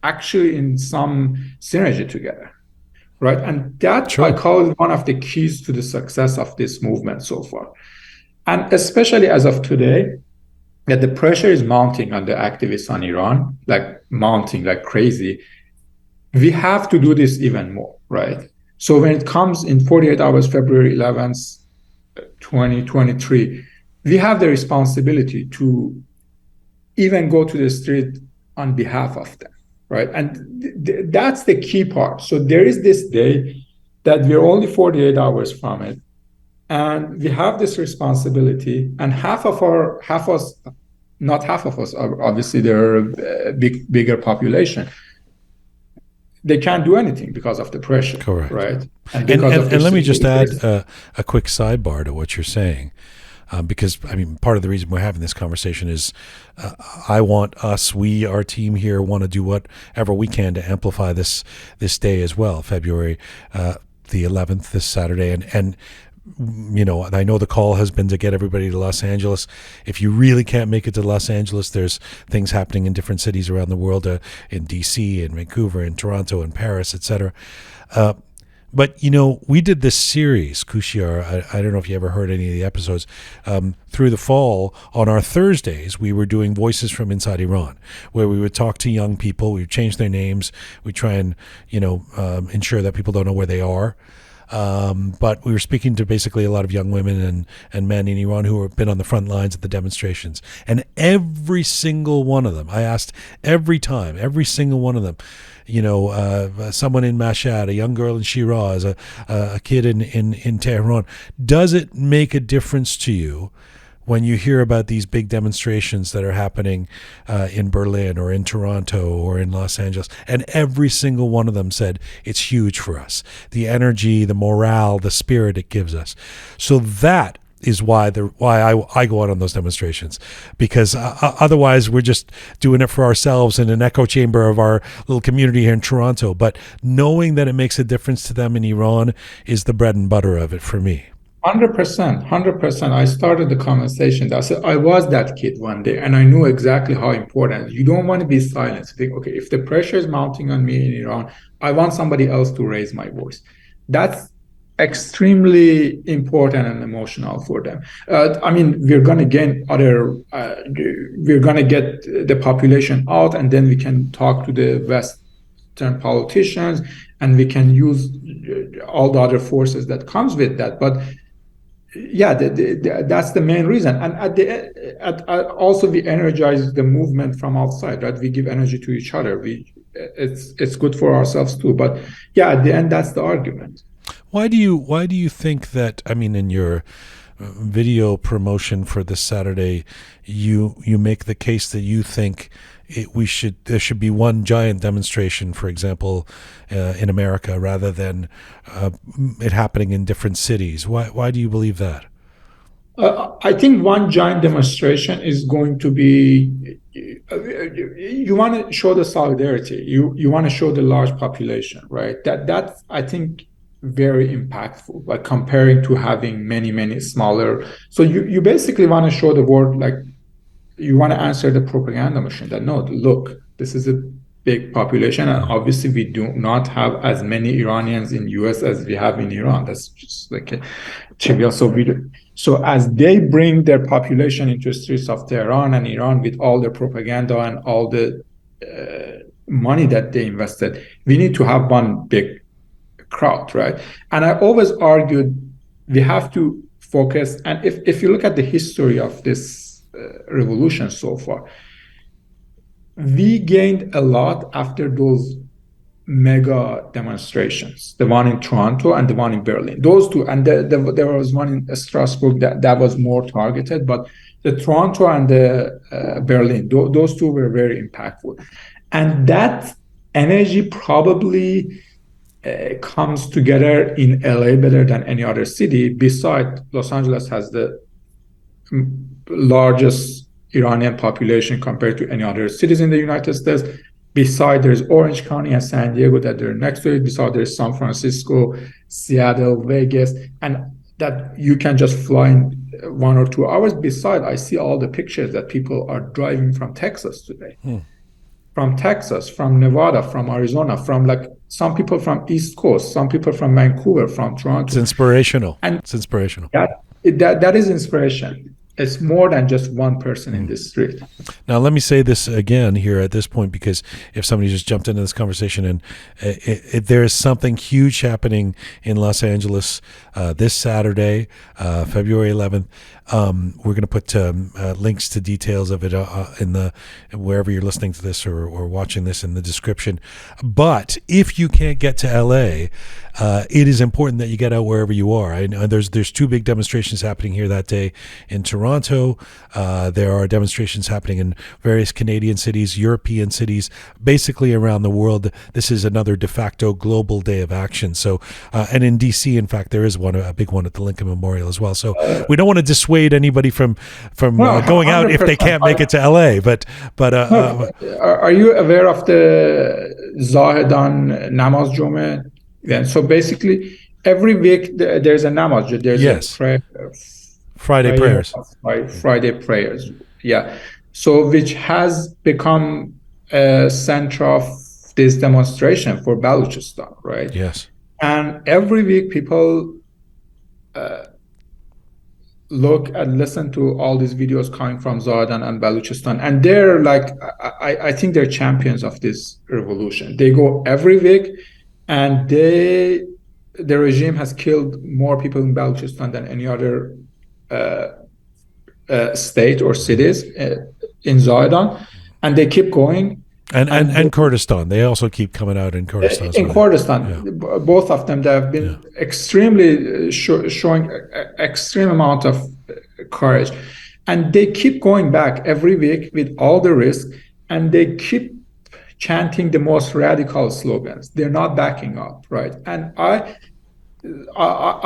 actually in some synergy together, right? And that I call it one of the keys to the success of this movement so far. And especially as of today, that the pressure is mounting on the activists on Iran, like mounting like crazy. We have to do this even more, right? So when it comes in 48 hours, February 11th, 2023, we have the responsibility to even go to the street on behalf of them, right? And that's the key part. So there is this day that we're only 48 hours from it, and we have this responsibility. And half of us, not half of us, obviously there are a bigger population. They can't do anything because of the pressure. Correct. Right? And let me just add a quick sidebar to what you're saying, because, I mean, part of the reason we're having this conversation is I want our team here want to do whatever we can to amplify this day as well, February the 11th, this Saturday. And you know, I know the call has been to get everybody to Los Angeles. If you really can't make it to Los Angeles, there's things happening in different cities around the world, in DC, in Vancouver, in Toronto, in Paris, etc. But, you know, we did this series, Kooshiar, I don't know if you ever heard any of the episodes, through the fall. On our Thursdays, we were doing Voices from Inside Iran, where we would talk to young people. We would change their names. We try and, you know, ensure that people don't know where they are. But we were speaking to basically a lot of young women and men in Iran who have been on the front lines of the demonstrations. And every single one of them, I asked every single one of them, you know, someone in Mashhad, a young girl in Shiraz, a kid in Tehran, does it make a difference to you when you hear about these big demonstrations that are happening in Berlin or in Toronto or in Los Angeles? And every single one of them said it's huge for us. The energy, the morale, the spirit it gives us. So that is why I go out on those demonstrations, because otherwise we're just doing it for ourselves in an echo chamber of our little community here in Toronto. But knowing that it makes a difference to them in Iran is the bread and butter of it for me. 100%. I started the conversation. I said I was that kid one day, and I knew exactly how important. You don't want to be silenced. You think, okay, if the pressure is mounting on me in Iran, I want somebody else to raise my voice. That's extremely important and emotional for them. I mean, we're going to gain we're going to get the population out, and then we can talk to the Western politicians, and we can use all the other forces that comes with that. But yeah, that's the main reason. And also we energize the movement from outside, right? We give energy to each other. It's good for ourselves too. But yeah, at the end, that's the argument. Why do you think that? I mean, in your video promotion for this Saturday, you make the case that you think there should be one giant demonstration, for example, in America, rather than it happening in different cities. Why do you believe that? I think one giant demonstration is going to be, you want to show the solidarity. You want to show the large population, right? That's, I think, very impactful, like comparing to having many smaller. So you basically want to show the world, like, you want to answer the propaganda machine that, no, look, this is a big population, and obviously we do not have as many Iranians in US as we have in Iran. That's just like a trivial. So as they bring their population into the streets of Tehran and Iran with all the propaganda and all the money that they invested, we need to have one big crowd, right? And I always argued we have to focus, and if you look at the history of this revolution so far, we gained a lot after those mega demonstrations, the one in Toronto and the one in Berlin. Those two, and there was one in Strasbourg that was more targeted, but the Toronto and the Berlin, those two were very impactful. And that energy probably comes together in LA better than any other city. Besides, Los Angeles has the largest Iranian population compared to any other cities in the United States. Besides, there's Orange County and San Diego that they're next to it. Besides, there's San Francisco, Seattle, Vegas, and that you can just fly in 1 or 2 hours. Besides, I see all the pictures that people are driving from Texas today. From Texas, from Nevada, from Arizona, from like some people from East Coast, some people from Vancouver, from Toronto. It's inspirational. And it's inspirational. That is inspiration. It's more than just one person in this street. Now, let me say this again here at this point, because if somebody just jumped into this conversation, and there is something huge happening in Los Angeles this Saturday, February 11th. We're going to put links to details of it in the wherever you're listening to this or watching this in the description. But if you can't get to LA, it is important that you get out wherever you are. I know there's two big demonstrations happening here that day in Toronto. There are demonstrations happening in various Canadian cities, European cities, basically around the world. This is another de facto global day of action. So, and in DC, in fact, there is a big one at the Lincoln Memorial as well. So we don't want to dissuade anybody from going out if they can't make it to LA. But are you aware of the Zahedan Namaz Jome? Yeah. So basically, every week there's a namaz. There's a Friday prayers. Friday prayers. Yeah. So which has become a center of this demonstration for Balochistan, right? Yes. And every week people look and listen to all these videos coming from Zahedan and Balochistan, and they're like, I think they're champions of this revolution. They go every week, and the regime has killed more people in Balochistan than any other state or cities in Zahedan, and they keep going. And Kurdistan, they also keep coming out in Kurdistan. In Kurdistan, both of them, they have been extremely showing extreme amount of courage, and they keep going back every week with all the risk, and they keep chanting the most radical slogans. They're not backing up, right? And I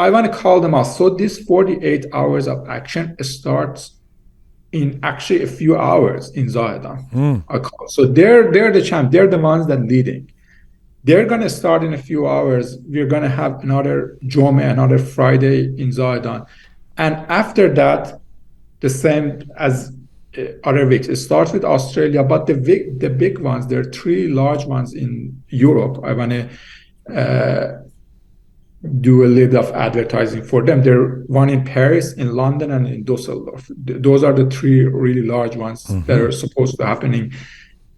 want to call them out. So this 48 hours of action starts in actually a few hours in Zahedan. So they're the champ. They're the ones that leading. They're going to start in a few hours. We're going to have another Jome, another Friday in Zahedan. And after that, the same as other weeks. It starts with Australia, but the big ones, there are 3 large ones in Europe. I want to do a little bit of advertising for them. There one in Paris, in London, and in Düsseldorf. Those are the three really large ones that are supposed to happening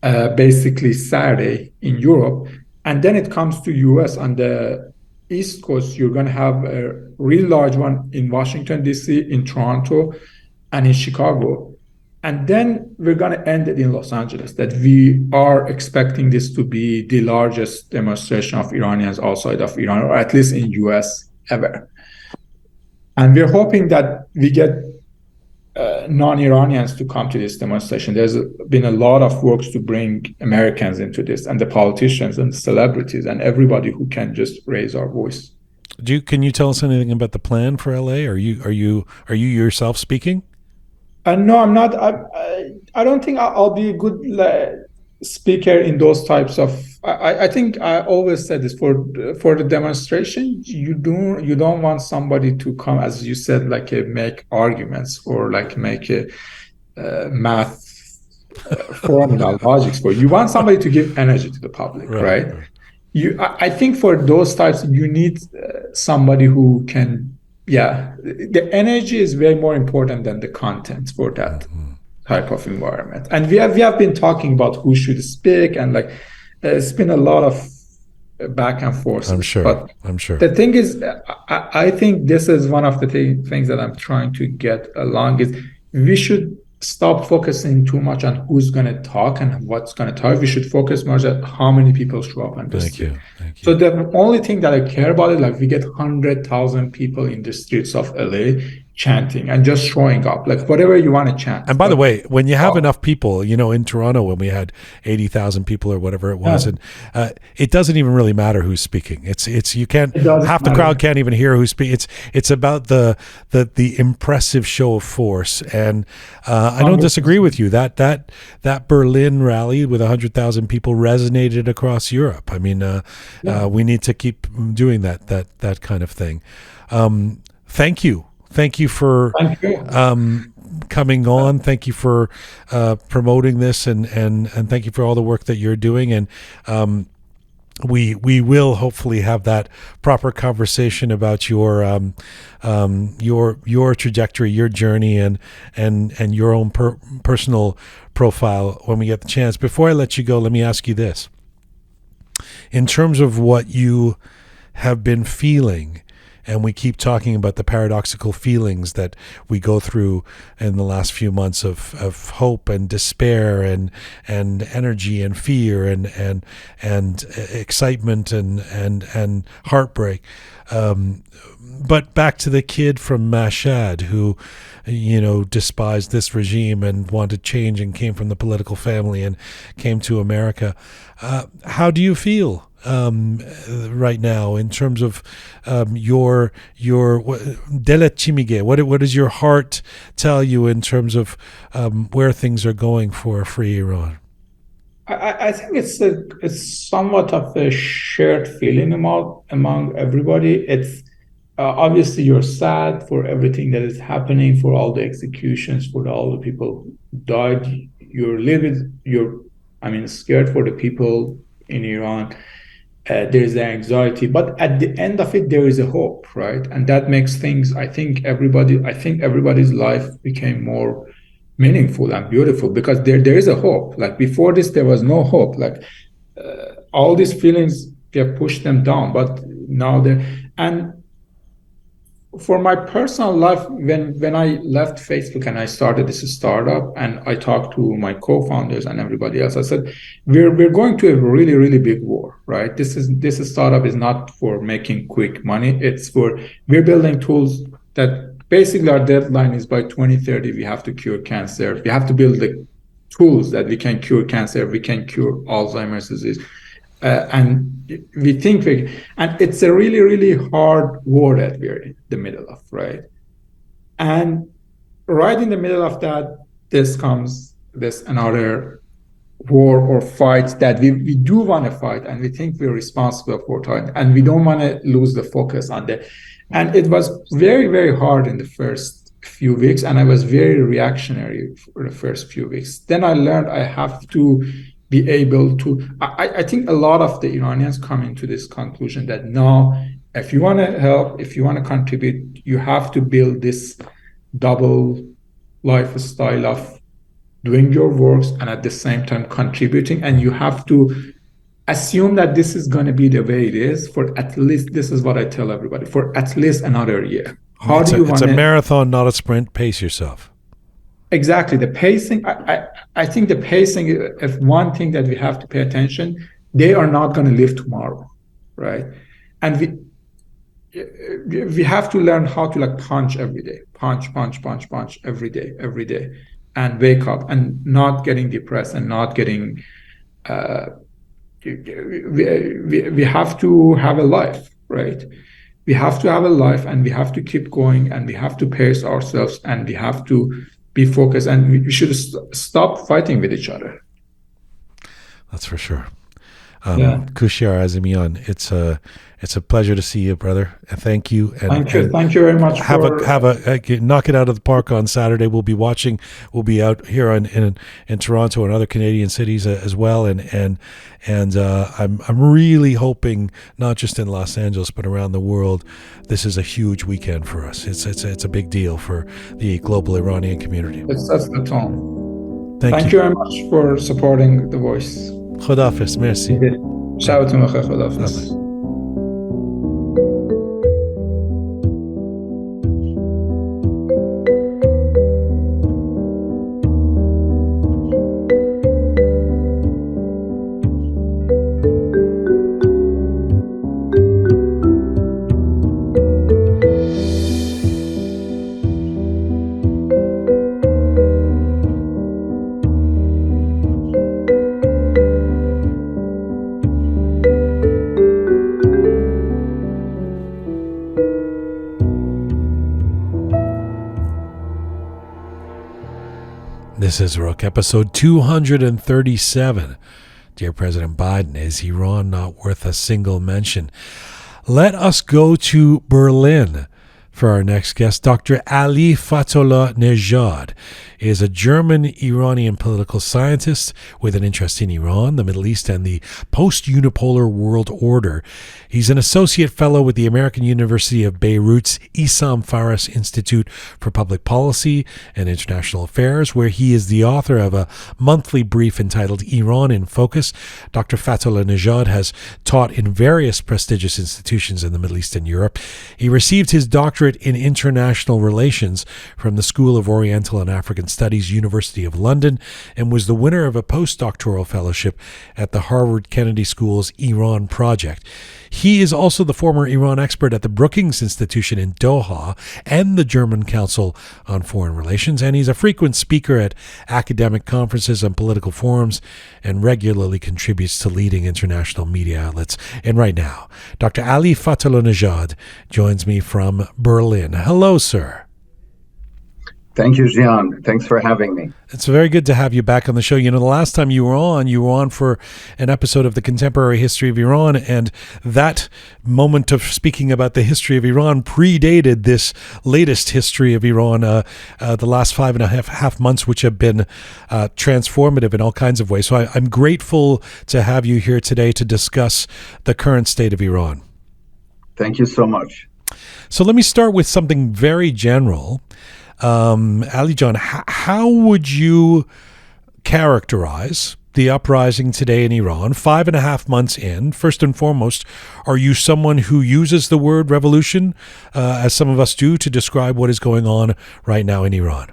basically Saturday in Europe. And then it comes to US on the East Coast. You're going to have a really large one in Washington, D.C., in Toronto, and in Chicago. And then we're going to end it in Los Angeles, that we are expecting this to be the largest demonstration of Iranians outside of Iran, or at least in US ever. And we're hoping that we get non-Iranians to come to this demonstration. There's been a lot of work to bring Americans into this, and the politicians and the celebrities and everybody who can just raise our voice. Can you tell us anything about the plan for LA? Are you yourself speaking? No, I'm not. I don't think I'll be a good speaker in those types of. I think I always said this for the demonstration. You don't want somebody to come, as you said, like make arguments or like make a math formula logics for you. You want somebody to give energy to the public, right? I think for those types, you need somebody who can. Yeah, the energy is way more important than the content for that type of environment. And we have been talking about who should speak, and like it's been a lot of back and forth. I'm sure. The thing is, I think this is one of the things that I'm trying to get along is we should stop focusing too much on who's going to talk and what's going to talk. We should focus more on how many people show up on the street. Thank you. So the only thing that I care about is like we get 100,000 people in the streets of LA chanting and just showing up, like whatever you want to chant. And by the way, when you have enough people, in Toronto when we had 80,000 people or whatever it was, and it doesn't even really matter who's speaking. It's you can't half the crowd can't even hear who's speaking. It's about the impressive show of force, and I don't disagree with you that Berlin rally with 100,000 people resonated across Europe. I mean, we need to keep doing that kind of thing. Thank you. Thank you for coming on. Thank you for promoting this, and thank you for all the work that you're doing. And we will hopefully have that proper conversation about your trajectory, your journey, and your own personal profile when we get the chance. Before I let you go, let me ask you this: in terms of what you have been feeling. And we keep talking about the paradoxical feelings that we go through in the last few months of hope and despair and energy and fear and excitement and heartbreak. But back to the kid from Mashhad who, despised this regime and wanted change and came from the political family and came to America. How do you feel? Right now, in terms of your Delet Chimige, what does your heart tell you in terms of where things are going for a free Iran? I think it's somewhat of a shared feeling among everybody. It's obviously you're sad for everything that is happening, for all the executions, for all the people who died. You're scared for the people in Iran. There is anxiety, but at the end of it, there is a hope, right? And that makes things, I think everybody's life became more meaningful and beautiful because there is a hope. Like before this, there was no hope. Like all these feelings, we have pushed them down, but now and for my personal life, when I left Facebook and I started this startup and I talked to my co-founders and everybody else, I said, we're going to a really, really big war, right? This startup is not for making quick money. We're building tools that basically our deadline is by 2030, we have to cure cancer. We have to build the tools that we can cure cancer, we can cure Alzheimer's disease. And we think and it's a really, really hard war that we're in the middle of, right? And right in the middle of that, comes another war or fight that we do want to fight, and we think we're responsible for it, and we don't want to lose the focus on that. And it was very, very hard in the first few weeks, and I was very reactionary for the first few weeks. Then I learned I have to be able to, I think a lot of the Iranians come into this conclusion that now if you want to help, if you want to contribute, you have to build this double lifestyle of doing your works and at the same time contributing. And you have to assume that this is going to be the way it is for at least, this is what I tell everybody, for at least another year. How do you want It's a marathon, not a sprint. Pace yourself. Exactly. The pacing, I think the pacing, if one thing that we have to pay attention, they are not going to live tomorrow, right? And we have to learn how to like punch every day, punch every day, and wake up and not getting depressed and not getting, we have to have a life, right? We have to have a life, and we have to keep going, and we have to pace ourselves, and we have to be focused, and we should stop fighting with each other. That's for sure. Kushiar Azimion, it's a pleasure to see you, brother. Thank you. And thank you very much. Knock it out of the park on Saturday. We'll be watching. We'll be out here in Toronto and other Canadian cities as well. And I'm really hoping, not just in Los Angeles but around the world, this is a huge weekend for us. It's a big deal for the global Iranian community. It sets the tone. Thank you very much for supporting The Voice. Khodafis, merci. شبتون بخیر. خداحافظ. This is Roqe, episode 237. Dear President Biden, is Iran not worth a single mention? Let us go to Berlin for our next guest. Dr. Ali Fathollah-Nejad is a German-Iranian political scientist with an interest in Iran, the Middle East, and the post-unipolar world order. He's an associate fellow with the American University of Beirut's Issam Fares Institute for Public Policy and International Affairs, where he is the author of a monthly brief entitled Iran in Focus. Dr. Fathollah-Nejad has taught in various prestigious institutions in the Middle East and Europe. He received his doctorate in international relations from the School of Oriental and African Studies, University of London, and was the winner of a postdoctoral fellowship at the Harvard Kennedy School's Iran Project. He is also the former Iran expert at the Brookings Institution in Doha and the German Council on Foreign Relations, and he's a frequent speaker at academic conferences and political forums and regularly contributes to leading international media outlets. And right now, Dr. Ali Fathollah-Nejad joins me from Berlin. Hello, sir. Thank you, Jian. Thanks for having me. It's very good to have you back on the show. You know, the last time you were on for an episode of the Contemporary History of Iran, and that moment of speaking about the history of Iran predated this latest history of Iran, the last 5.5 months, which have been transformative in all kinds of ways. So I'm grateful to have you here today to discuss the current state of Iran. Thank you so much. So let me start with something very general. Ali John, how would you characterize the uprising today in Iran, 5.5 months in? First and foremost, are you someone who uses the word revolution, as some of us do, to describe what is going on right now in Iran?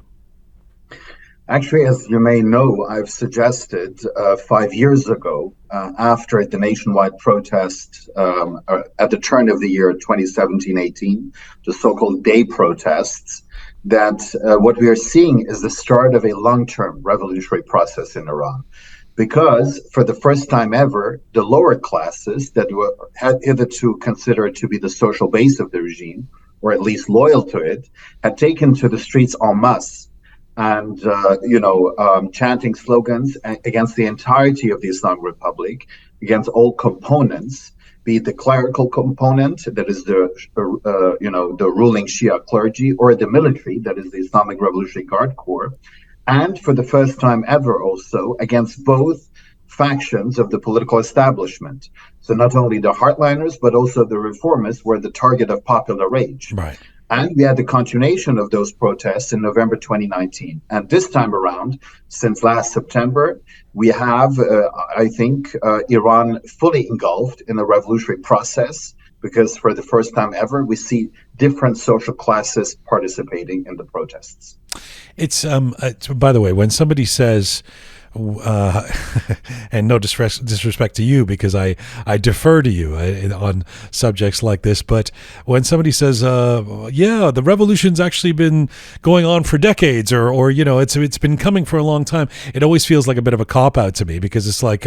Actually, as you may know, I've suggested 5 years ago, after the nationwide protest at the turn of the year 2017-18, the so-called day protests, that what we are seeing is the start of a long-term revolutionary process in Iran. Because for the first time ever, the lower classes that had hitherto considered to be the social base of the regime, or at least loyal to it, had taken to the streets en masse and, chanting slogans against the entirety of the Islamic Republic, against all components, be it the clerical component, that is the ruling Shia clergy, or the military, that is the Islamic Revolutionary Guard Corps, and for the first time ever also against both factions of the political establishment. So not only the hardliners, but also the reformists were the target of popular rage. Right. And we had the continuation of those protests in November 2019. And this time around, since last September, we have, I think, Iran fully engulfed in the revolutionary process, because for the first time ever, we see different social classes participating in the protests. It's by the way, when somebody says, and no disrespect to you, because I defer to you on subjects like this, but when somebody says, yeah, the revolution's actually been going on for decades, or it's been coming for a long time, it always feels like a bit of a cop-out to me, because it's like,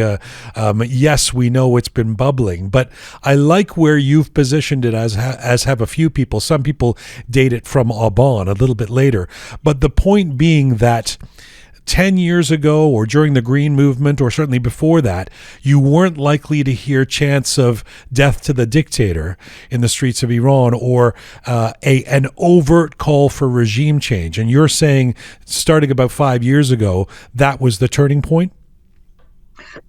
yes, we know it's been bubbling, but I like where you've positioned it as have a few people. Some people date it from Aban a little bit later, but the point being that 10 years ago, or during the Green Movement, or certainly before that, you weren't likely to hear chants of death to the dictator in the streets of Iran, or an overt call for regime change. And you're saying, starting about 5 years ago, that was the turning point?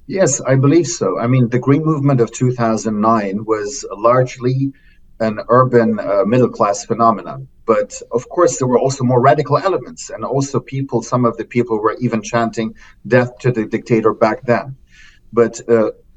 Yes, I believe so. I mean, the Green Movement of 2009 was largely an urban middle-class phenomenon. But of course, there were also more radical elements, and also some of the people were even chanting death to the dictator back then. But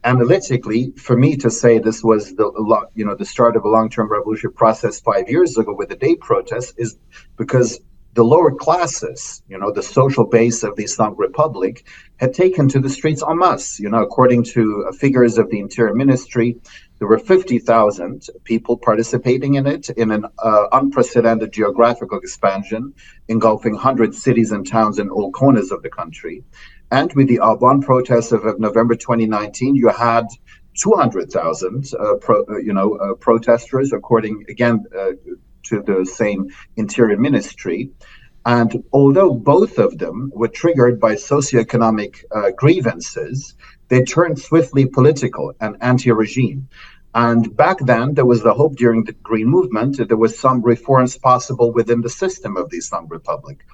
analytically, for me to say this was the start of a long-term revolutionary process 5 years ago with the day protests is because the lower classes, the social base of the Islamic Republic, had taken to the streets en masse. According to figures of the Interior Ministry, there were 50,000 people participating in it, in an unprecedented geographical expansion, engulfing 100 cities and towns in all corners of the country. And with the Aban protests of November 2019, you had 200,000 protesters, according, again, to the same Interior Ministry. And although both of them were triggered by socioeconomic grievances, they turned swiftly political and anti-regime. And back then, there was the hope during the Green Movement that there was some reforms possible within the system of the Islamic Republic.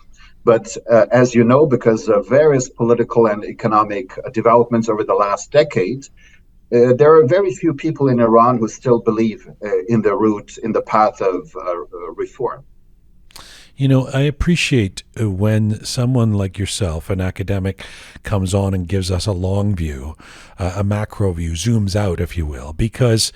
But as you know, because of various political and economic developments over the last decade, there are very few people in Iran who still believe in the path of reform. I appreciate when someone like yourself, an academic, comes on and gives us a long view, a macro view, zooms out, if you will, because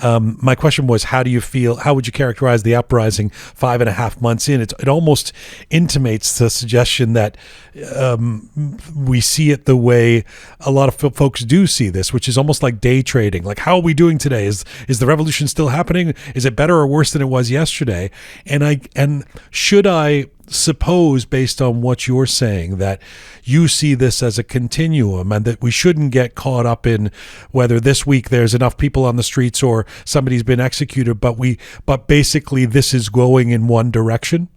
my question was, how would you characterize the uprising 5.5 months in? It almost intimates the suggestion that we see it the way a lot of folks do see this, which is almost like day trading. Like, how are we doing today? Is the revolution still happening? Is it better or worse than it was yesterday? And should I suppose, based on what you're saying, that you see this as a continuum, and that we shouldn't get caught up in whether this week there's enough people on the streets or somebody's been executed, but basically this is going in one direction?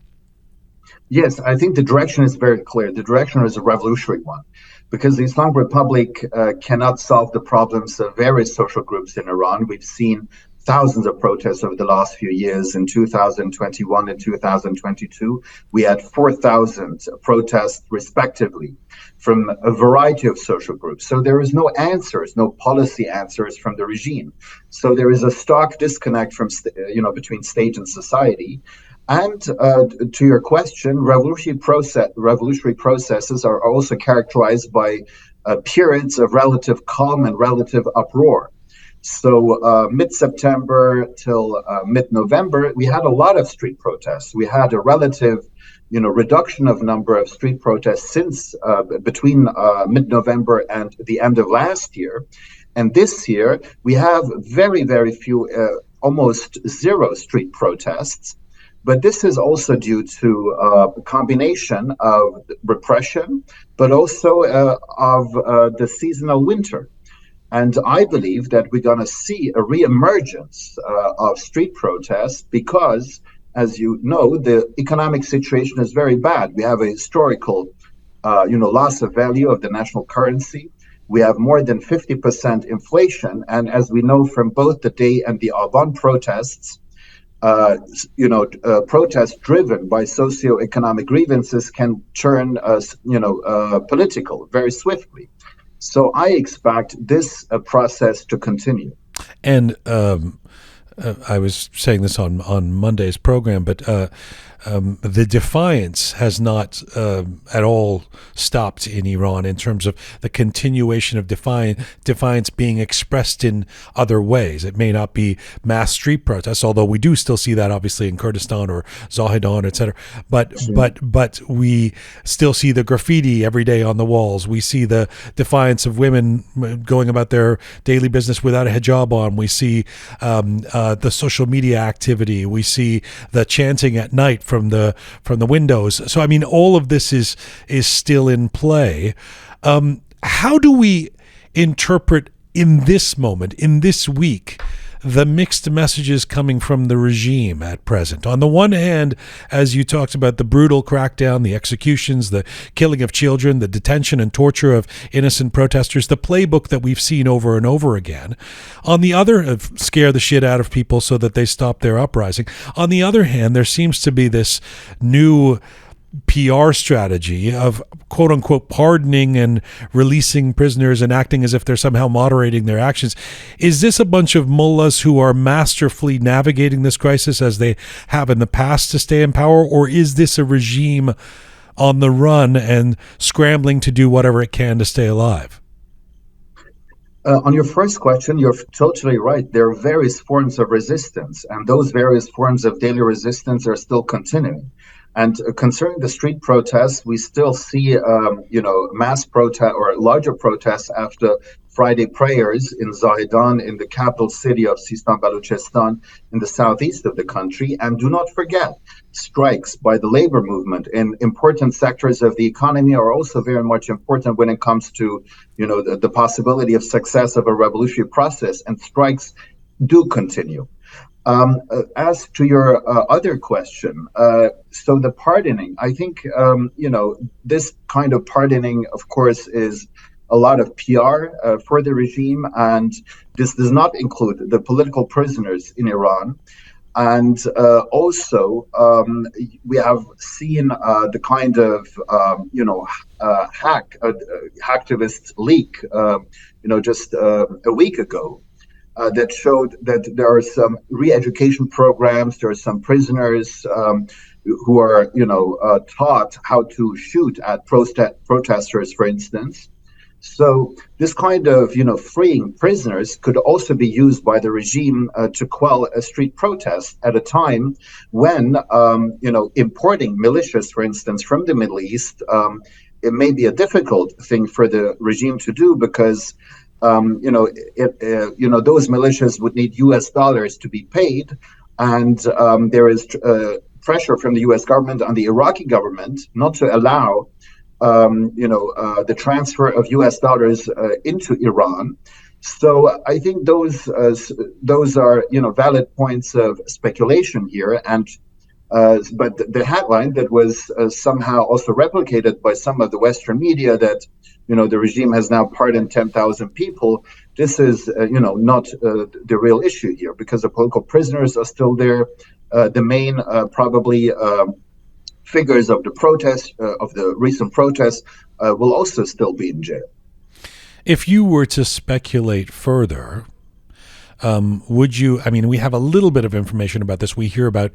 Yes, I think the direction is very clear. The direction is a revolutionary one, because the Islamic Republic cannot solve the problems of various social groups in Iran. We've seen thousands of protests over the last few years. In 2021 and 2022, we had 4,000 protests respectively from a variety of social groups. So there is no answers, no policy answers from the regime. So there is a stark disconnect from, between state and society. And to your question, revolutionary processes are also characterized by periods of relative calm and relative uproar. So mid-September till mid-November, we had a lot of street protests. We had a relative, reduction of number of street protests since between mid-November and the end of last year. And this year, we have very, very few, almost zero street protests. But this is also due to a combination of repression, but also of the seasonal winter. And I believe that we're going to see a reemergence of street protests because, as you know, the economic situation is very bad. We have a historical, loss of value of the national currency. We have more than 50% inflation. And as we know from both the day and the Aban protests, protests driven by socioeconomic grievances can turn, political very swiftly. So I expect this process to continue. And I was saying this on Monday's program, but the defiance has not at all stopped in Iran in terms of the continuation of defiance being expressed in other ways. It may not be mass street protests, although we do still see that obviously in Kurdistan or Zahedan, etc. But we still see the graffiti every day on the walls. We see the defiance of women going about their daily business without a hijab on. We see the social media activity. We see the chanting at night from the windows. So I mean, all of this is still in play. How do we interpret in this moment, in this week, the mixed messages coming from the regime at present? On the one hand, as you talked about, the brutal crackdown, the executions, the killing of children, the detention and torture of innocent protesters, the playbook that we've seen over and over again. On the other, scare the shit out of people so that they stop their uprising. On the other hand, there seems to be this new PR strategy of quote unquote pardoning and releasing prisoners and acting as if they're somehow moderating their actions. Is this a bunch of mullahs who are masterfully navigating this crisis as they have in the past to stay in power, or is this a regime on the run and scrambling to do whatever it can to stay alive? On your first question, you're totally right. There are various forms of resistance, and those various forms of daily resistance are still continuing. And concerning the street protests, we still see, mass protest or larger protests after Friday prayers in Zahedan, in the capital city of Sistan Baluchistan, in the southeast of the country. And do not forget, strikes by the labor movement in important sectors of the economy are also very much important when it comes to, the possibility of success of a revolutionary process. And strikes do continue. As to your other question, so the pardoning, I think, this kind of pardoning, of course, is a lot of PR for the regime, and this does not include the political prisoners in Iran. And also, we have seen the kind of, hacktivist leak, just a week ago. That showed that there are some re-education programs. There are some prisoners who are, taught how to shoot at protesters, for instance. So this kind of, freeing prisoners could also be used by the regime to quell a street protest at a time when, importing militias, for instance, from the Middle East, it may be a difficult thing for the regime to do because those militias would need U.S. dollars to be paid, and there is pressure from the U.S. government on the Iraqi government not to allow, the transfer of U.S. dollars into Iran. So I think those are valid points of speculation here, and but the headline that was somehow also replicated by some of the Western media that the regime has now pardoned 10,000 people. This is, not the real issue here, because the political prisoners are still there. The main, probably, figures of the protest, of the recent protests, will also still be in jail. If you were to speculate further, would you, we have a little bit of information about this. We hear about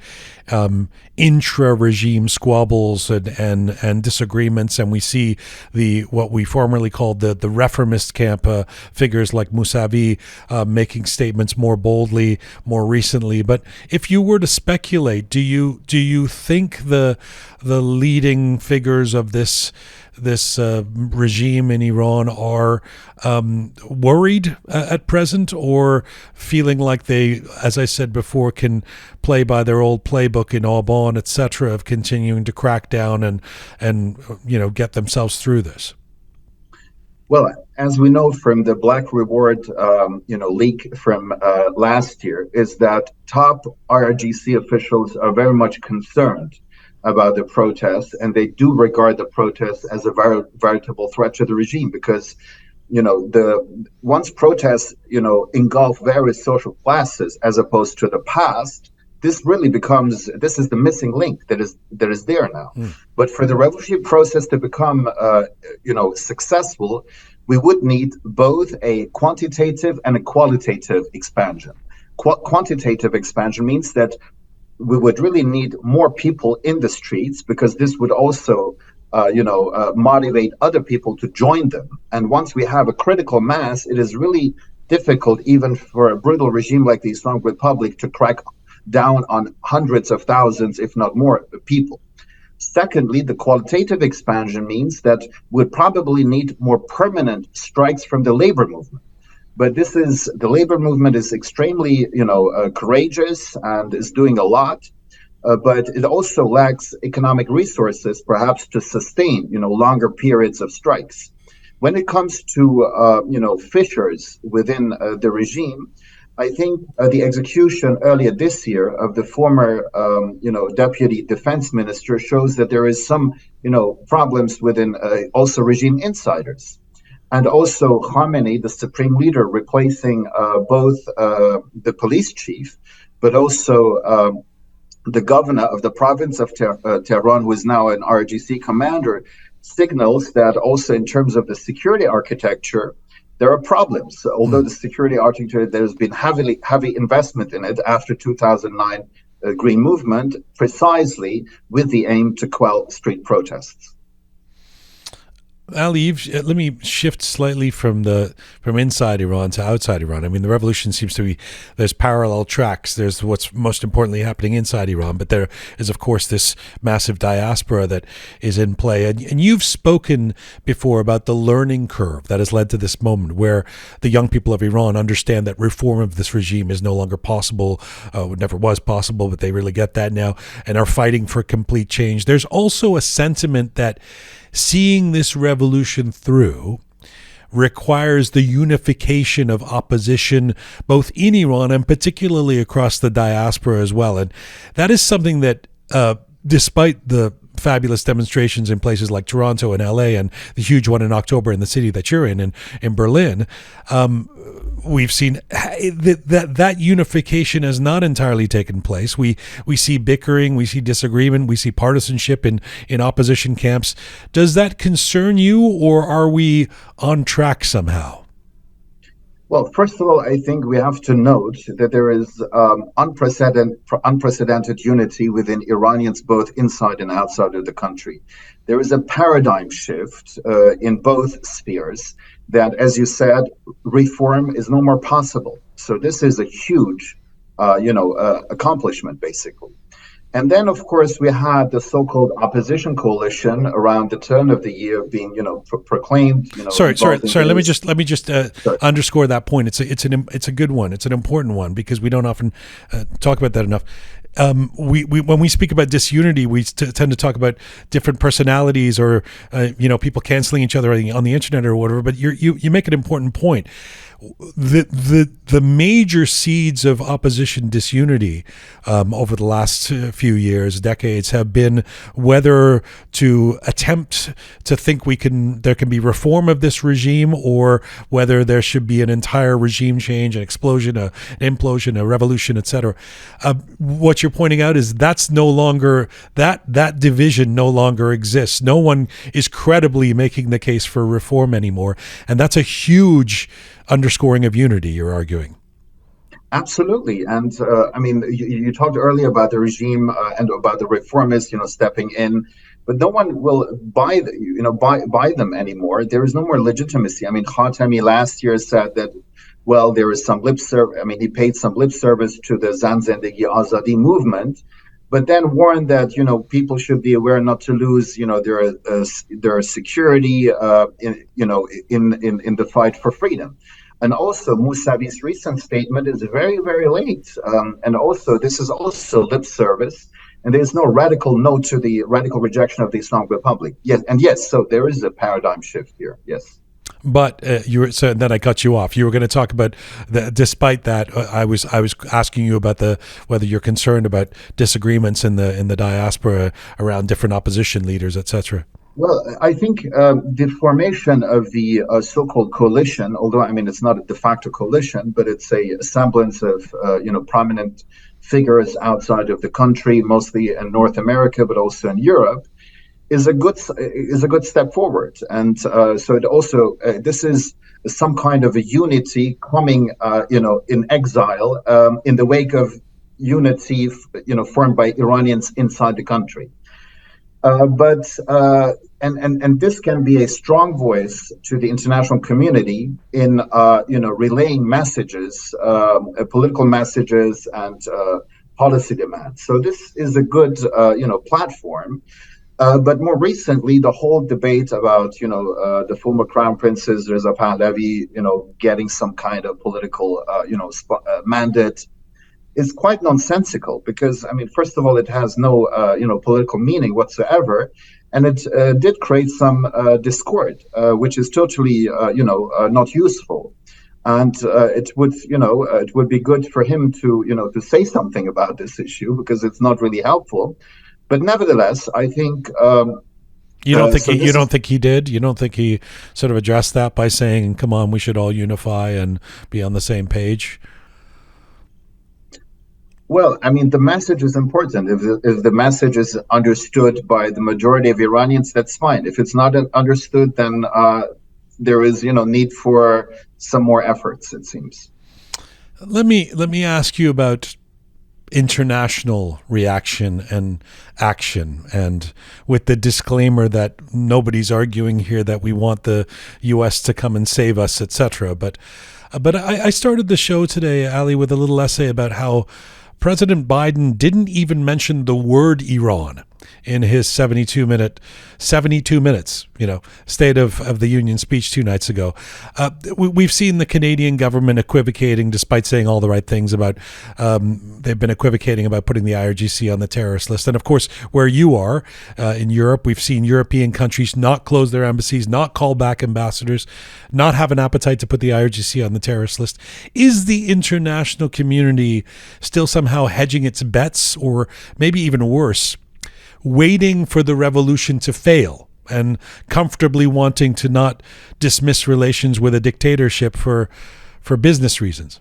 intra-regime squabbles and disagreements, and we see what we formerly called the reformist camp figures like Mousavi making statements more boldly more recently. But if you were to speculate, do you think the leading figures of this regime in Iran are worried at present, or feeling like they, as I said before, can play by their old playbook in Aubon, etc., of continuing to crack down and get themselves through this? Well, as we know from the Black Reward, leak from last year, is that top IRGC officials are very much concerned about the protests, and they do regard the protests as a veritable threat to the regime, because once protests engulf various social classes as opposed to the past, this is the missing link that is there now. But for the revolutionary process to become successful, we would need both a quantitative and a qualitative expansion. Quantitative expansion means that we would really need more people in the streets, because this would also motivate other people to join them. And once we have a critical mass, it is really difficult, even for a brutal regime like the Islamic Republic, to crack down on hundreds of thousands, if not more, people. Secondly, the qualitative expansion means that we'd probably need more permanent strikes from the labor movement. But the labor movement is extremely, courageous and is doing a lot. But it also lacks economic resources, perhaps, to sustain, longer periods of strikes. When it comes to, fissures within the regime, I think the execution earlier this year of the former, deputy defense minister shows that there is some, problems within also regime insiders. And also Khamenei, the supreme leader, replacing both the police chief, but also the governor of the province of Tehran, who is now an RGC commander, signals that also in terms of the security architecture, there are problems. Although the security architecture, there's been heavy investment in it after 2009 Green Movement, precisely with the aim to quell street protests. Ali, let me shift slightly from inside Iran to outside Iran. I mean, the revolution seems to be, there's parallel tracks. There's what's most importantly happening inside Iran, but there is, of course, this massive diaspora that is in play. And you've spoken before about the learning curve that has led to this moment where the young people of Iran understand that reform of this regime is no longer possible, never was possible, but they really get that now and are fighting for complete change. There's also a sentiment that seeing this revolution through requires the unification of opposition both in Iran and particularly across the diaspora as well. And that is something that, despite the fabulous demonstrations in places like Toronto and LA and the huge one in October in the city that you're in Berlin, we've seen that unification has not entirely taken place. We see bickering, we see disagreement, we see partisanship in opposition camps. Does that concern you, or are we on track somehow? Well, first of all, I think we have to note that there is unprecedented unity within Iranians, both inside and outside of the country. There is a paradigm shift in both spheres that, as you said, reform is no more possible. So this is a huge, accomplishment, basically. And then, of course, we had the so-called opposition coalition around the turn of the year being, proclaimed. Sorry. Let me just underscore that point. It's a good one. It's an important one because we don't often talk about that enough. We when we speak about disunity, we tend to talk about different personalities or people canceling each other on the internet or whatever. But you make an important point. The major seeds of opposition disunity over the last few years, decades, have been whether to attempt to think there can be reform of this regime, or whether there should be an entire regime change, an explosion, an implosion, a revolution, etc. What you're pointing out is that's no longer that division no longer exists. No one is credibly making the case for reform anymore, and that's a huge underscoring of unity, you're arguing. Absolutely. And you talked earlier about the regime and about the reformists, stepping in, but no one will buy them anymore. There is no more legitimacy. I mean, Khatami last year said that, well, there is some lip service. I mean, he paid some lip service to the Zan Zendegi Azadi movement, but then warned that, people should be aware not to lose, their security, in the fight for freedom. And also, Mousavi's recent statement is very, very late. And also, this is also lip service. And there's no radical no to the radical rejection of the Islamic Republic. Yes, so there is a paradigm shift here. Yes. But so then I cut you off. You were going to talk about despite that, I was asking you about whether you're concerned about disagreements in the diaspora around different opposition leaders, etc. Well, I think the formation of the so-called coalition, although it's not a de facto coalition, but it's a semblance of prominent figures outside of the country, mostly in North America, but also in Europe, is a good step forward, and so it also this is some kind of a unity coming, in exile, in the wake of unity, formed by Iranians inside the country. But this can be a strong voice to the international community in relaying messages, political messages, and policy demands. So this is a good platform. But more recently, the whole debate about the former crown princes Reza Pahlavi getting some kind of political mandate is quite nonsensical, because first of all, it has no political meaning whatsoever, and it did create some discord, which is totally not useful. And it would be good for him to say something about this issue, because it's not really helpful. But nevertheless, I think you don't think he did? You don't think he sort of addressed that by saying, "Come on, we should all unify and be on the same page"? Well, the message is important. If the message is understood by the majority of Iranians, that's fine. If it's not understood, then there is need for some more efforts, it seems. Let me ask you about international reaction and action, and with the disclaimer that nobody's arguing here that we want the U.S. to come and save us, etc. But I started the show today, Ali, with a little essay about how President Biden didn't even mention the word Iran in his 72 minutes, State of the Union speech 2 nights ago. We've seen the Canadian government equivocating, despite saying all the right things about, they've been equivocating about putting the IRGC on the terrorist list. And of course, where you are, in Europe, we've seen European countries not close their embassies, not call back ambassadors, not have an appetite to put the IRGC on the terrorist list. Is the international community still somehow hedging its bets, or maybe even worse, waiting for the revolution to fail and comfortably wanting to not dismiss relations with a dictatorship for business reasons?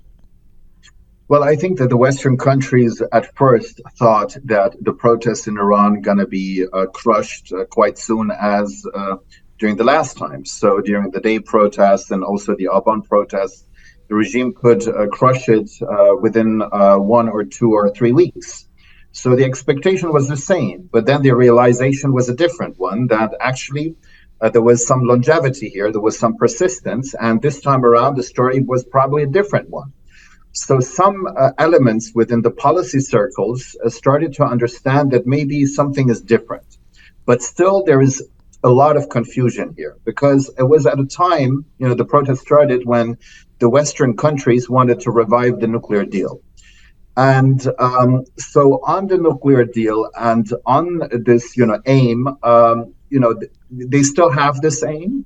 Well, I think that the Western countries at first thought that the protests in Iran going to be crushed quite soon, as during the last time. So during the day protests and also the Aban protests, the regime could crush it within 1 or 2 or 3 weeks. So the expectation was the same, but then the realization was a different one, that actually there was some longevity here, there was some persistence, and this time around the story was probably a different one. So some elements within the policy circles started to understand that maybe something is different. But still there is a lot of confusion here, because it was at a time, the protest started when the Western countries wanted to revive the nuclear deal. And so on the nuclear deal and on this, aim, they still have this aim,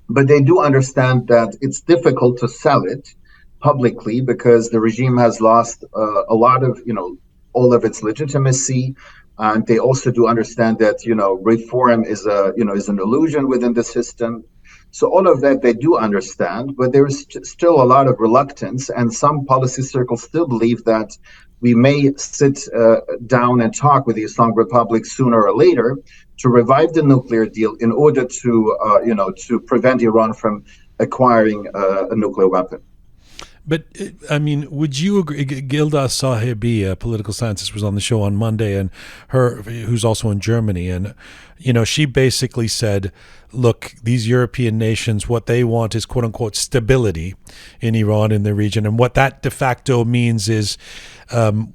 but they do understand that it's difficult to sell it publicly, because the regime has lost a lot of, all of its legitimacy. And they also do understand that, reform is an illusion within the system. So all of that they do understand, but there is still a lot of reluctance, and some policy circles still believe that we may sit down and talk with the Islamic Republic sooner or later to revive the nuclear deal in order to prevent Iran from acquiring a nuclear weapon. But, would you agree? Gilda Sahibi, a political scientist, was on the show on Monday, and who's also in Germany. And, she basically said, look, these European nations, what they want is, quote unquote, stability in Iran, in the region. And what that de facto means is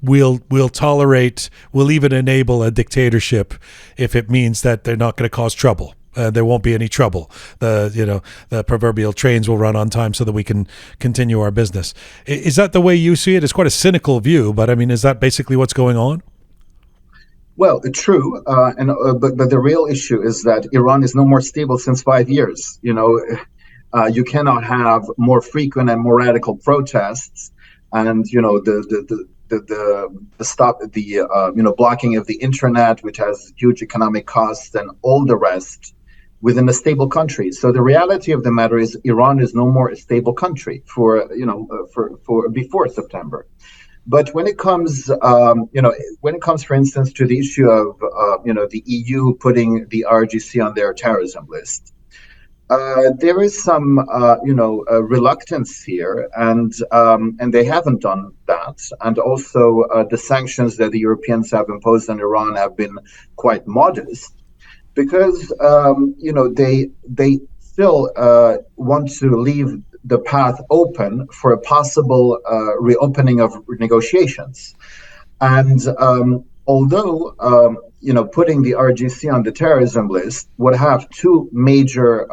we'll even enable a dictatorship if it means that they're not going to cause trouble. There won't be any trouble. The proverbial trains will run on time so that we can continue our business. Is that the way you see it? It's quite a cynical view, but is that basically what's going on? Well, true, but the real issue is that Iran is no more stable since 5 years. You cannot have more frequent and more radical protests, and the blocking of the internet, which has huge economic costs, and all the rest within a stable country. So the reality of the matter is Iran is no more a stable country for before September. But when it comes, for instance, to the issue of, the EU putting the RGC on their terrorism list, there is some, reluctance here, and they haven't done that. And also, the sanctions that the Europeans have imposed on Iran have been quite modest, because they still want to leave the path open for a possible reopening of negotiations. And although putting the RGC on the terrorism list would have two major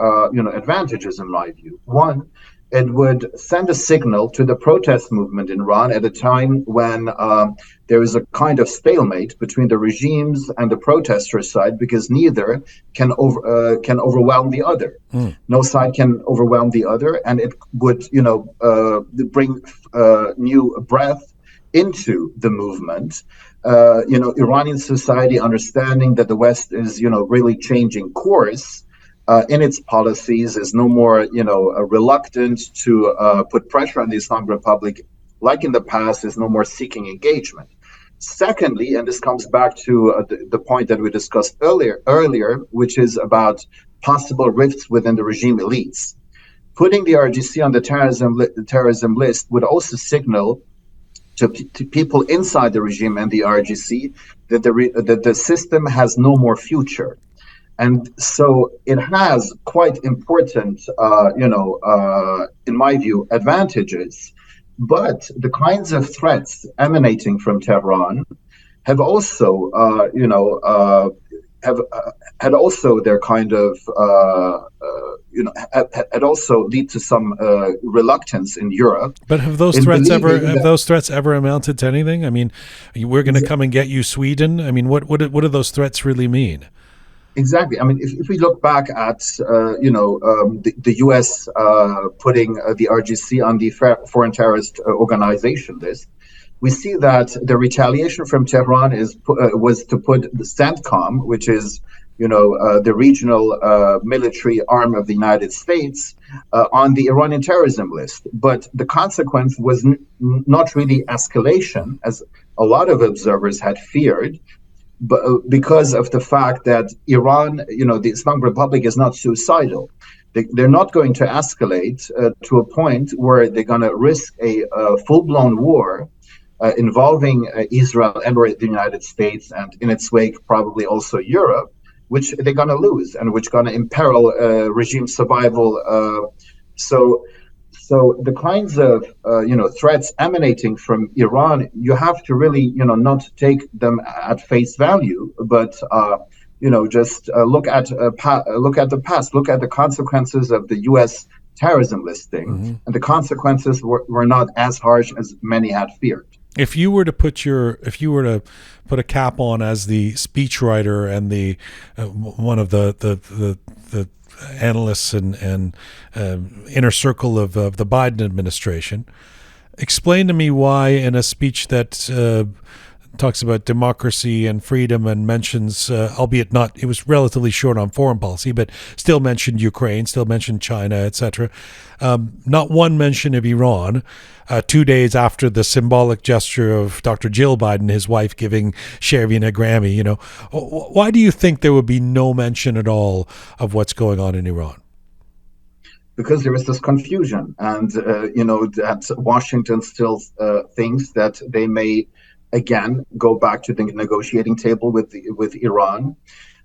advantages in my view. One, it would send a signal to the protest movement in Iran at a time when there is a kind of stalemate between the regimes and the protester side, because neither can overwhelm the other. No side can overwhelm the other, and it would bring new breath into the movement. Iranian society understanding that the West is really changing course in its policies, is no more reluctant to put pressure on the Islamic Republic like in the past, is no more seeking engagement. Secondly, and this comes back to the point that we discussed earlier, which is about possible rifts within the regime elites. Putting the RGC on the terrorism list would also signal to people inside the regime and the RGC that the system has no more future. And so it has quite important, in my view, advantages. But the kinds of threats emanating from Tehran have also, had also their kind of, had also lead to some reluctance in Europe. But have those threats ever amounted to anything? I mean, we're going to come and get you, Sweden. I mean, what do those threats really mean? Exactly. I mean, if we look back at, the U.S. Putting the RGC on the foreign terrorist organization list, we see that the retaliation from Tehran was to put the CENTCOM, which is, the regional military arm of the United States, on the Iranian terrorism list. But the consequence was not really escalation, as a lot of observers had feared, but because of the fact that Iran, the Islamic Republic is not suicidal. They're not going to escalate to a point where they're going to risk a full-blown war involving Israel and or the United States, and in its wake probably also Europe, which they're going to lose and which going to imperil regime survival. So the kinds of threats emanating from Iran, you have to really not take them at face value, but just look at the past, look at the consequences of the U.S. terrorism listing, and the consequences were not as harsh as many had feared. If you were to put a cap on as the speechwriter and the one of the analysts and inner circle of the Biden administration, explain to me why in a speech that talks about democracy and freedom and mentions, albeit not, it was relatively short on foreign policy, but still mentioned Ukraine, still mentioned China, etc. Not one mention of Iran. 2 days after the symbolic gesture of Dr. Jill Biden, his wife, giving Shervin a Grammy, why do you think there would be no mention at all of what's going on in Iran? Because there is this confusion, and that Washington still thinks that they may again go back to the negotiating table with Iran.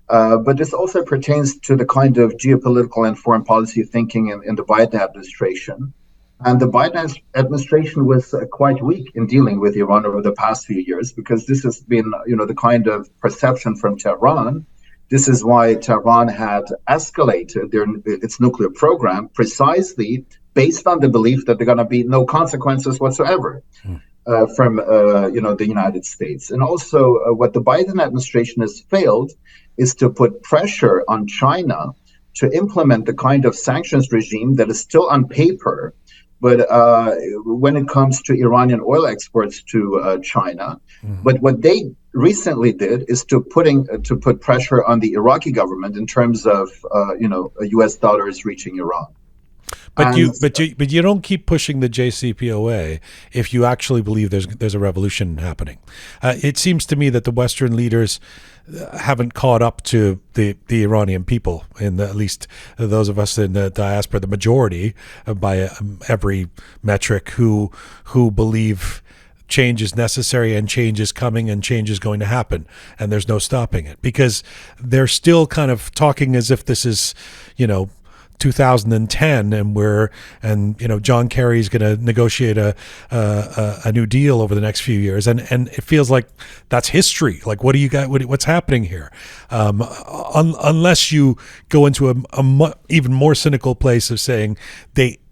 But this also pertains to the kind of geopolitical and foreign policy thinking in the Biden administration. And the Biden administration was quite weak in dealing with Iran over the past few years, because this has been, the kind of perception from Tehran. This is why Tehran had escalated its nuclear program precisely based on the belief that there are going to be no consequences whatsoever from, the United States. And also what the Biden administration has failed is to put pressure on China to implement the kind of sanctions regime that is still on paper. But when it comes to Iranian oil exports to China, but what they recently did is to put pressure on the Iraqi government in terms of U.S. dollars reaching Iran. But you don't keep pushing the JCPOA if you actually believe there's a revolution happening. It seems to me that the Western leaders haven't caught up to the Iranian people, at least those of us in the diaspora, the majority by every metric, who believe change is necessary and change is coming and change is going to happen and there's no stopping it, because they're still kind of talking as if this is 2010 and John Kerry's going to negotiate a new deal over the next few years, and it feels like that's history. Like, what do you got? What's happening here? Unless you go into a even more cynical place of saying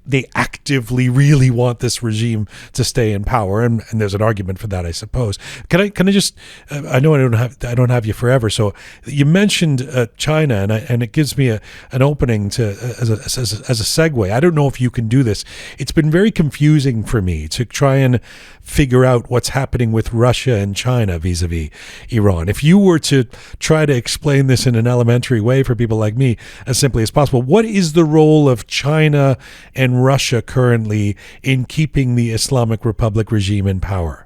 they actively really want this regime to stay in power, and there's an argument for that, I suppose. Can I just? I know I don't have you forever. So you mentioned China, and it gives me an opening to as a segue. I don't know if you can do this. It's been very confusing for me to try and figure out what's happening with Russia and China vis-a-vis Iran. If you were to try to explain this in an elementary way for people like me, as simply as possible, what is the role of China and Russia currently in keeping the Islamic Republic regime in power?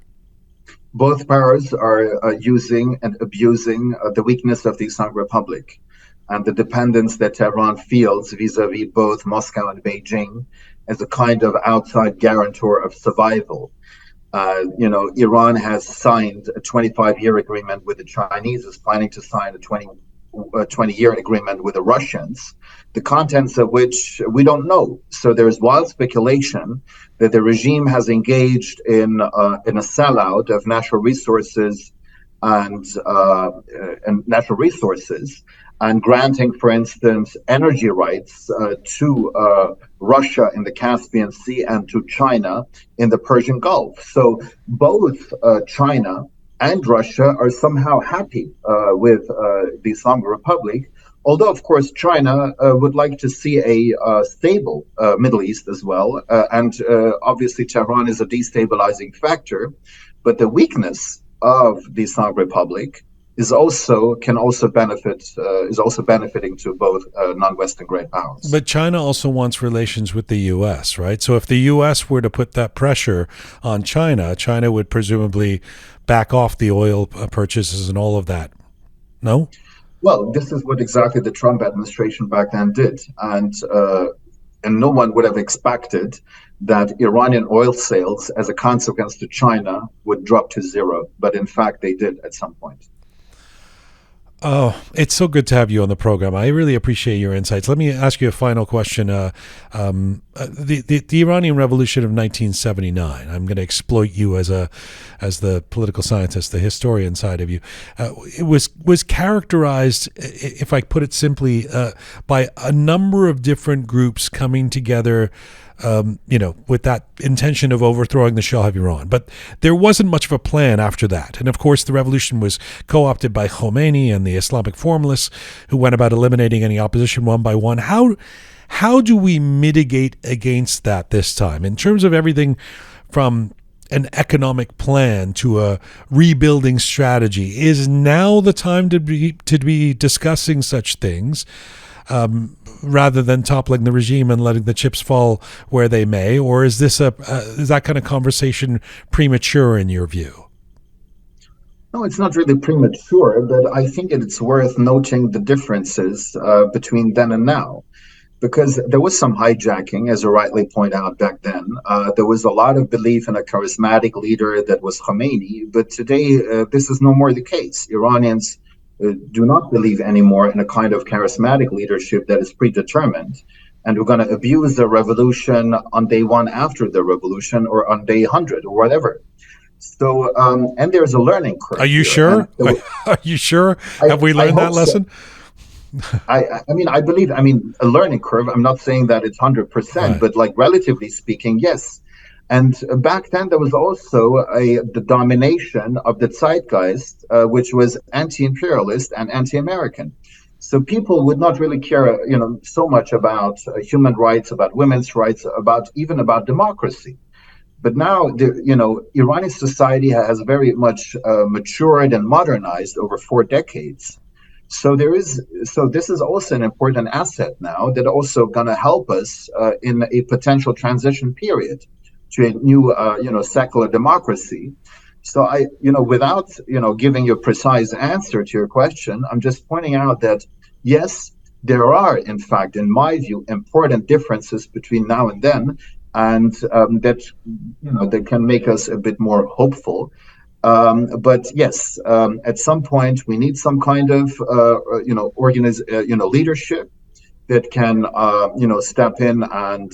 Both powers are using and abusing the weakness of the Islamic Republic and the dependence that Tehran feels vis-a-vis both Moscow and Beijing as a kind of outside guarantor of survival. Iran has signed a 25-year agreement with the Chinese, is planning to sign a 20-year agreement with the Russians, the contents of which we don't know. So there's wild speculation that the regime has engaged in a sellout of natural resources and granting, for instance, energy rights to Russia in the Caspian Sea and to China in the Persian Gulf. So both China and Russia are somehow happy with the Islamic Republic, although, of course, China would like to see a stable Middle East as well. And obviously, Tehran is a destabilizing factor. But the weakness of the Islamic Republic is also benefiting to both non-Western great powers. But China also wants relations with the U.S., right? So if the U.S. were to put that pressure on China, China would presumably back off the oil purchases and all of that. No? Well, this is what exactly the Trump administration back then did, and no one would have expected that Iranian oil sales, as a consequence to China, would drop to zero. But in fact, they did at some point. Oh, it's so good to have you on the program. I really appreciate your insights. Let me ask you a final question. The Iranian Revolution of 1979. I'm going to exploit you as the political scientist, the historian side of you. It was characterized, if I put it simply, by a number of different groups coming together, with that intention of overthrowing the Shah of Iran. But there wasn't much of a plan after that. And of course, the revolution was co-opted by Khomeini and the Islamic formalists, who went about eliminating any opposition one by one. How do we mitigate against that this time, in terms of everything from an economic plan to a rebuilding strategy? Is now the time to be discussing such things, rather than toppling the regime and letting the chips fall where they may? Or is this is that kind of conversation premature in your view? No, it's not really premature, but I think it's worth noting the differences between then and now, because there was some hijacking, as you rightly point out back then. There was a lot of belief in a charismatic leader that was Khomeini, but today this is no more the case. Iranians do not believe anymore in a kind of charismatic leadership that is predetermined, and we're going to abuse the revolution on day one after the revolution, or on day 100, or whatever. So, and there's a learning curve. Are you sure? Are you sure? Have we learned that lesson? So. I believe a learning curve. I'm not saying that it's 100%, right, but like relatively speaking, yes. And back then, there was also the domination of the zeitgeist, which was anti-imperialist and anti-American. So people would not really care, so much about human rights, about women's rights, even about democracy. But now, Iranian society has very much matured and modernized over 4 decades. So this is also an important asset now that also going to help us in a potential transition period to a new, secular democracy. So without, giving you a precise answer to your question, I'm just pointing out that, yes, there are, in fact, in my view, important differences between now and then, and that can make us a bit more hopeful. But yes, at some point we need some kind of leadership that can step in and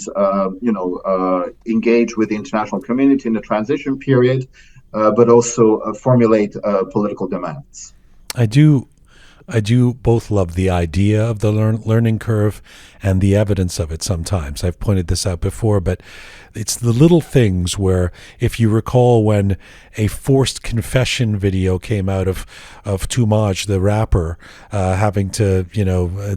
engage with the international community in the transition period, but also formulate political demands. I do both love the idea of the learning curve and the evidence of it sometimes. I've pointed this out before, but it's the little things where, if you recall when a forced confession video came out of Tumaj, the rapper, having to,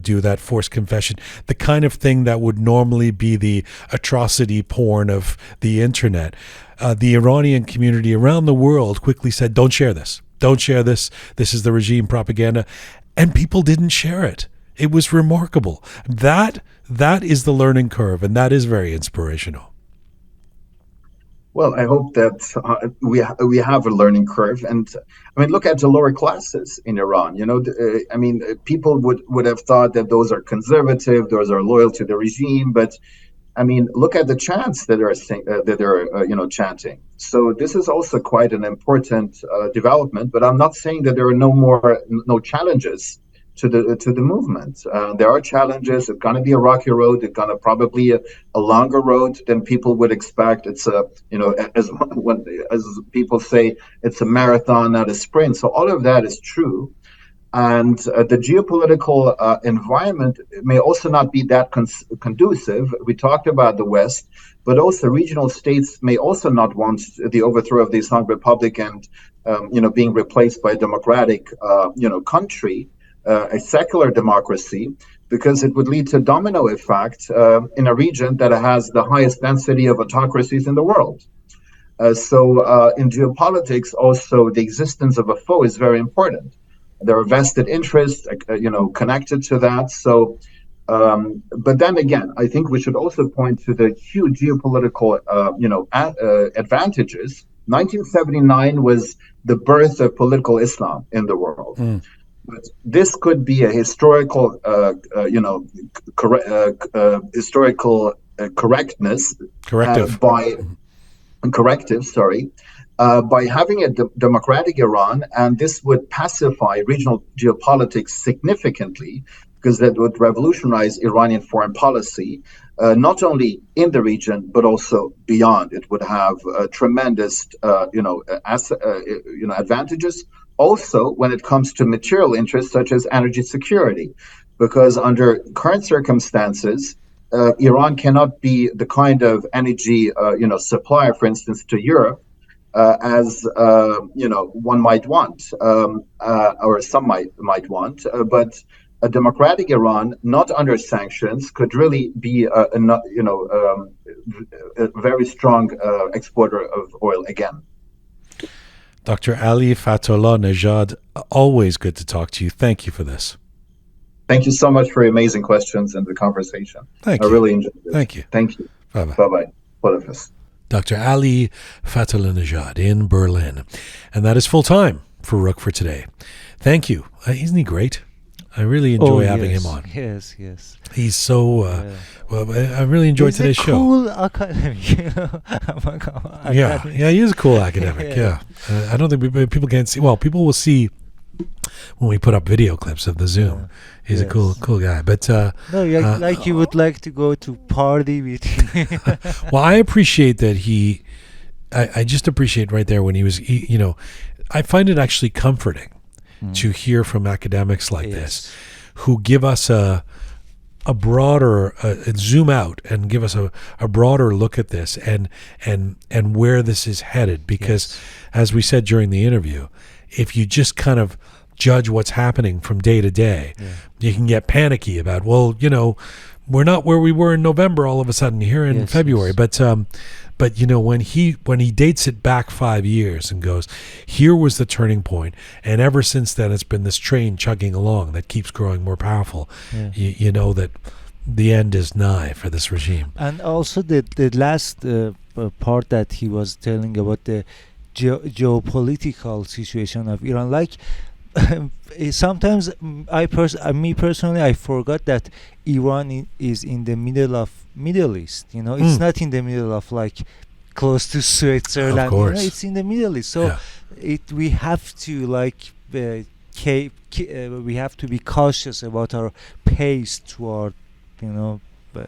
do that forced confession, the kind of thing that would normally be the atrocity porn of the internet, the Iranian community around the world quickly said, don't share this. Don't share this. This is the regime propaganda. And people didn't share it. It was remarkable. That is the learning curve, and that is very inspirational. Well, I hope that we have a learning curve. And I mean, look at the lower classes in Iran. People would have thought that those are conservative, those are loyal to the regime. But I mean, look at the chants that they're chanting. So this is also quite an important development. But I'm not saying that there are no challenges to the movement. There are challenges. It's going to be a rocky road. It's going to probably a longer road than people would expect. It's as people say, it's a marathon, not a sprint. So all of that is true. And the geopolitical environment may also not be that conducive. We talked about the West, but also regional states may also not want the overthrow of the Islamic Republic and, being replaced by a democratic, country, a secular democracy, because it would lead to a domino effect in a region that has the highest density of autocracies in the world. So in geopolitics, also the existence of a foe is very important. There are vested interests, connected to that. So, but then again, I think we should also point to the huge geopolitical, advantages. 1979 was the birth of political Islam in the world. But this could be a historical, historical correctness by having a democratic Iran, and this would pacify regional geopolitics significantly, because that would revolutionize Iranian foreign policy, not only in the region but also beyond. It would have tremendous, advantages. Also, when it comes to material interests such as energy security, because under current circumstances, Iran cannot be the kind of energy, supplier, for instance, to Europe, as one might want, or some might want, but a democratic Iran, not under sanctions, could really be a very strong exporter of oil again. Dr. Ali Fathollah-Nejad, always good to talk to you. Thank you for this. Thank you so much for your amazing questions and the conversation. Thank you. I really enjoyed it. Thank you. Thank you. Bye-bye. Bye-bye. All of us. Dr. Ali Fathollah-Nejad in Berlin. And that is full time for Roqe for today. Thank you. Isn't he great? I really enjoy having him on. Yes. He's so, I really enjoyed today's show. Cool academic. Yeah, he is a cool academic. Yeah. I don't think people can see. Well, people will see when we put up video clips of the Zoom. He's a cool guy. But like you would like to go to party with him. Well, I appreciate that I just appreciate right there when he was, I find it actually comforting to hear from academics like this, who give us a broader zoom out and give us a broader look at this and where this is headed. Because as we said during the interview, if you just kind of judge what's happening from day to day, you can get panicky about, we're not where we were in November all of a sudden here in February. Yes. But you know, when he dates it back 5 years and goes, here was the turning point, and ever since then it's been this train chugging along that keeps growing more powerful. Yeah. You know that the end is nigh for this regime. And also the last part that he was telling about the geopolitical situation of Iran, like sometimes me personally, I forgot that Iran is in the middle of Middle East. You know, it's not in the middle of like close to Switzerland. Of course. You know, it's in the Middle East. So we have to like we have to be cautious about our pace toward, you know,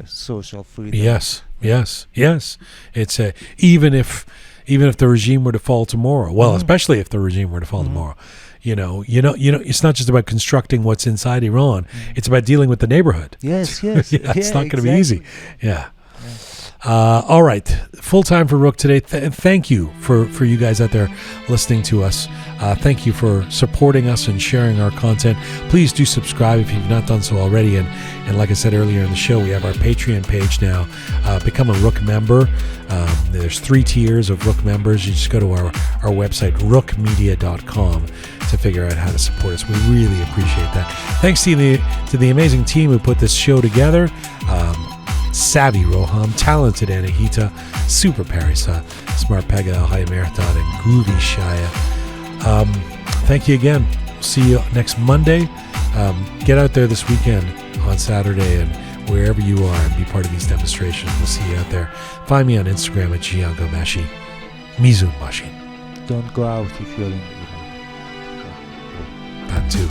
social freedom. Yes. It's even if the regime were to fall tomorrow. Well, especially if the regime were to fall tomorrow. You know, it's not just about constructing what's inside Iran. It's about dealing with the neighborhood. Yes. It's not going to be easy. Yeah. All right. Full time for Roqe today. Thank you for you guys out there listening to us. Thank you for supporting us and sharing our content. Please do subscribe if you've not done so already. And like I said earlier in the show, we have our Patreon page now. Become a Roqe member. There's 3 tiers of Roqe members. You just go to our website, roqemedia.com, to figure out how to support us. We really appreciate that. Thanks to the amazing team who put this show together. Savvy Roham, talented Anahita, super Parisa, smart Pegah, and groovy Shaya. Thank you again. See you next Monday. Get out there this weekend on Saturday and wherever you are and be part of these demonstrations. We'll see you out there. Find me on Instagram at Jian Ghomeshi. Mizun Bashin. Don't go out if you're in Iran. That too.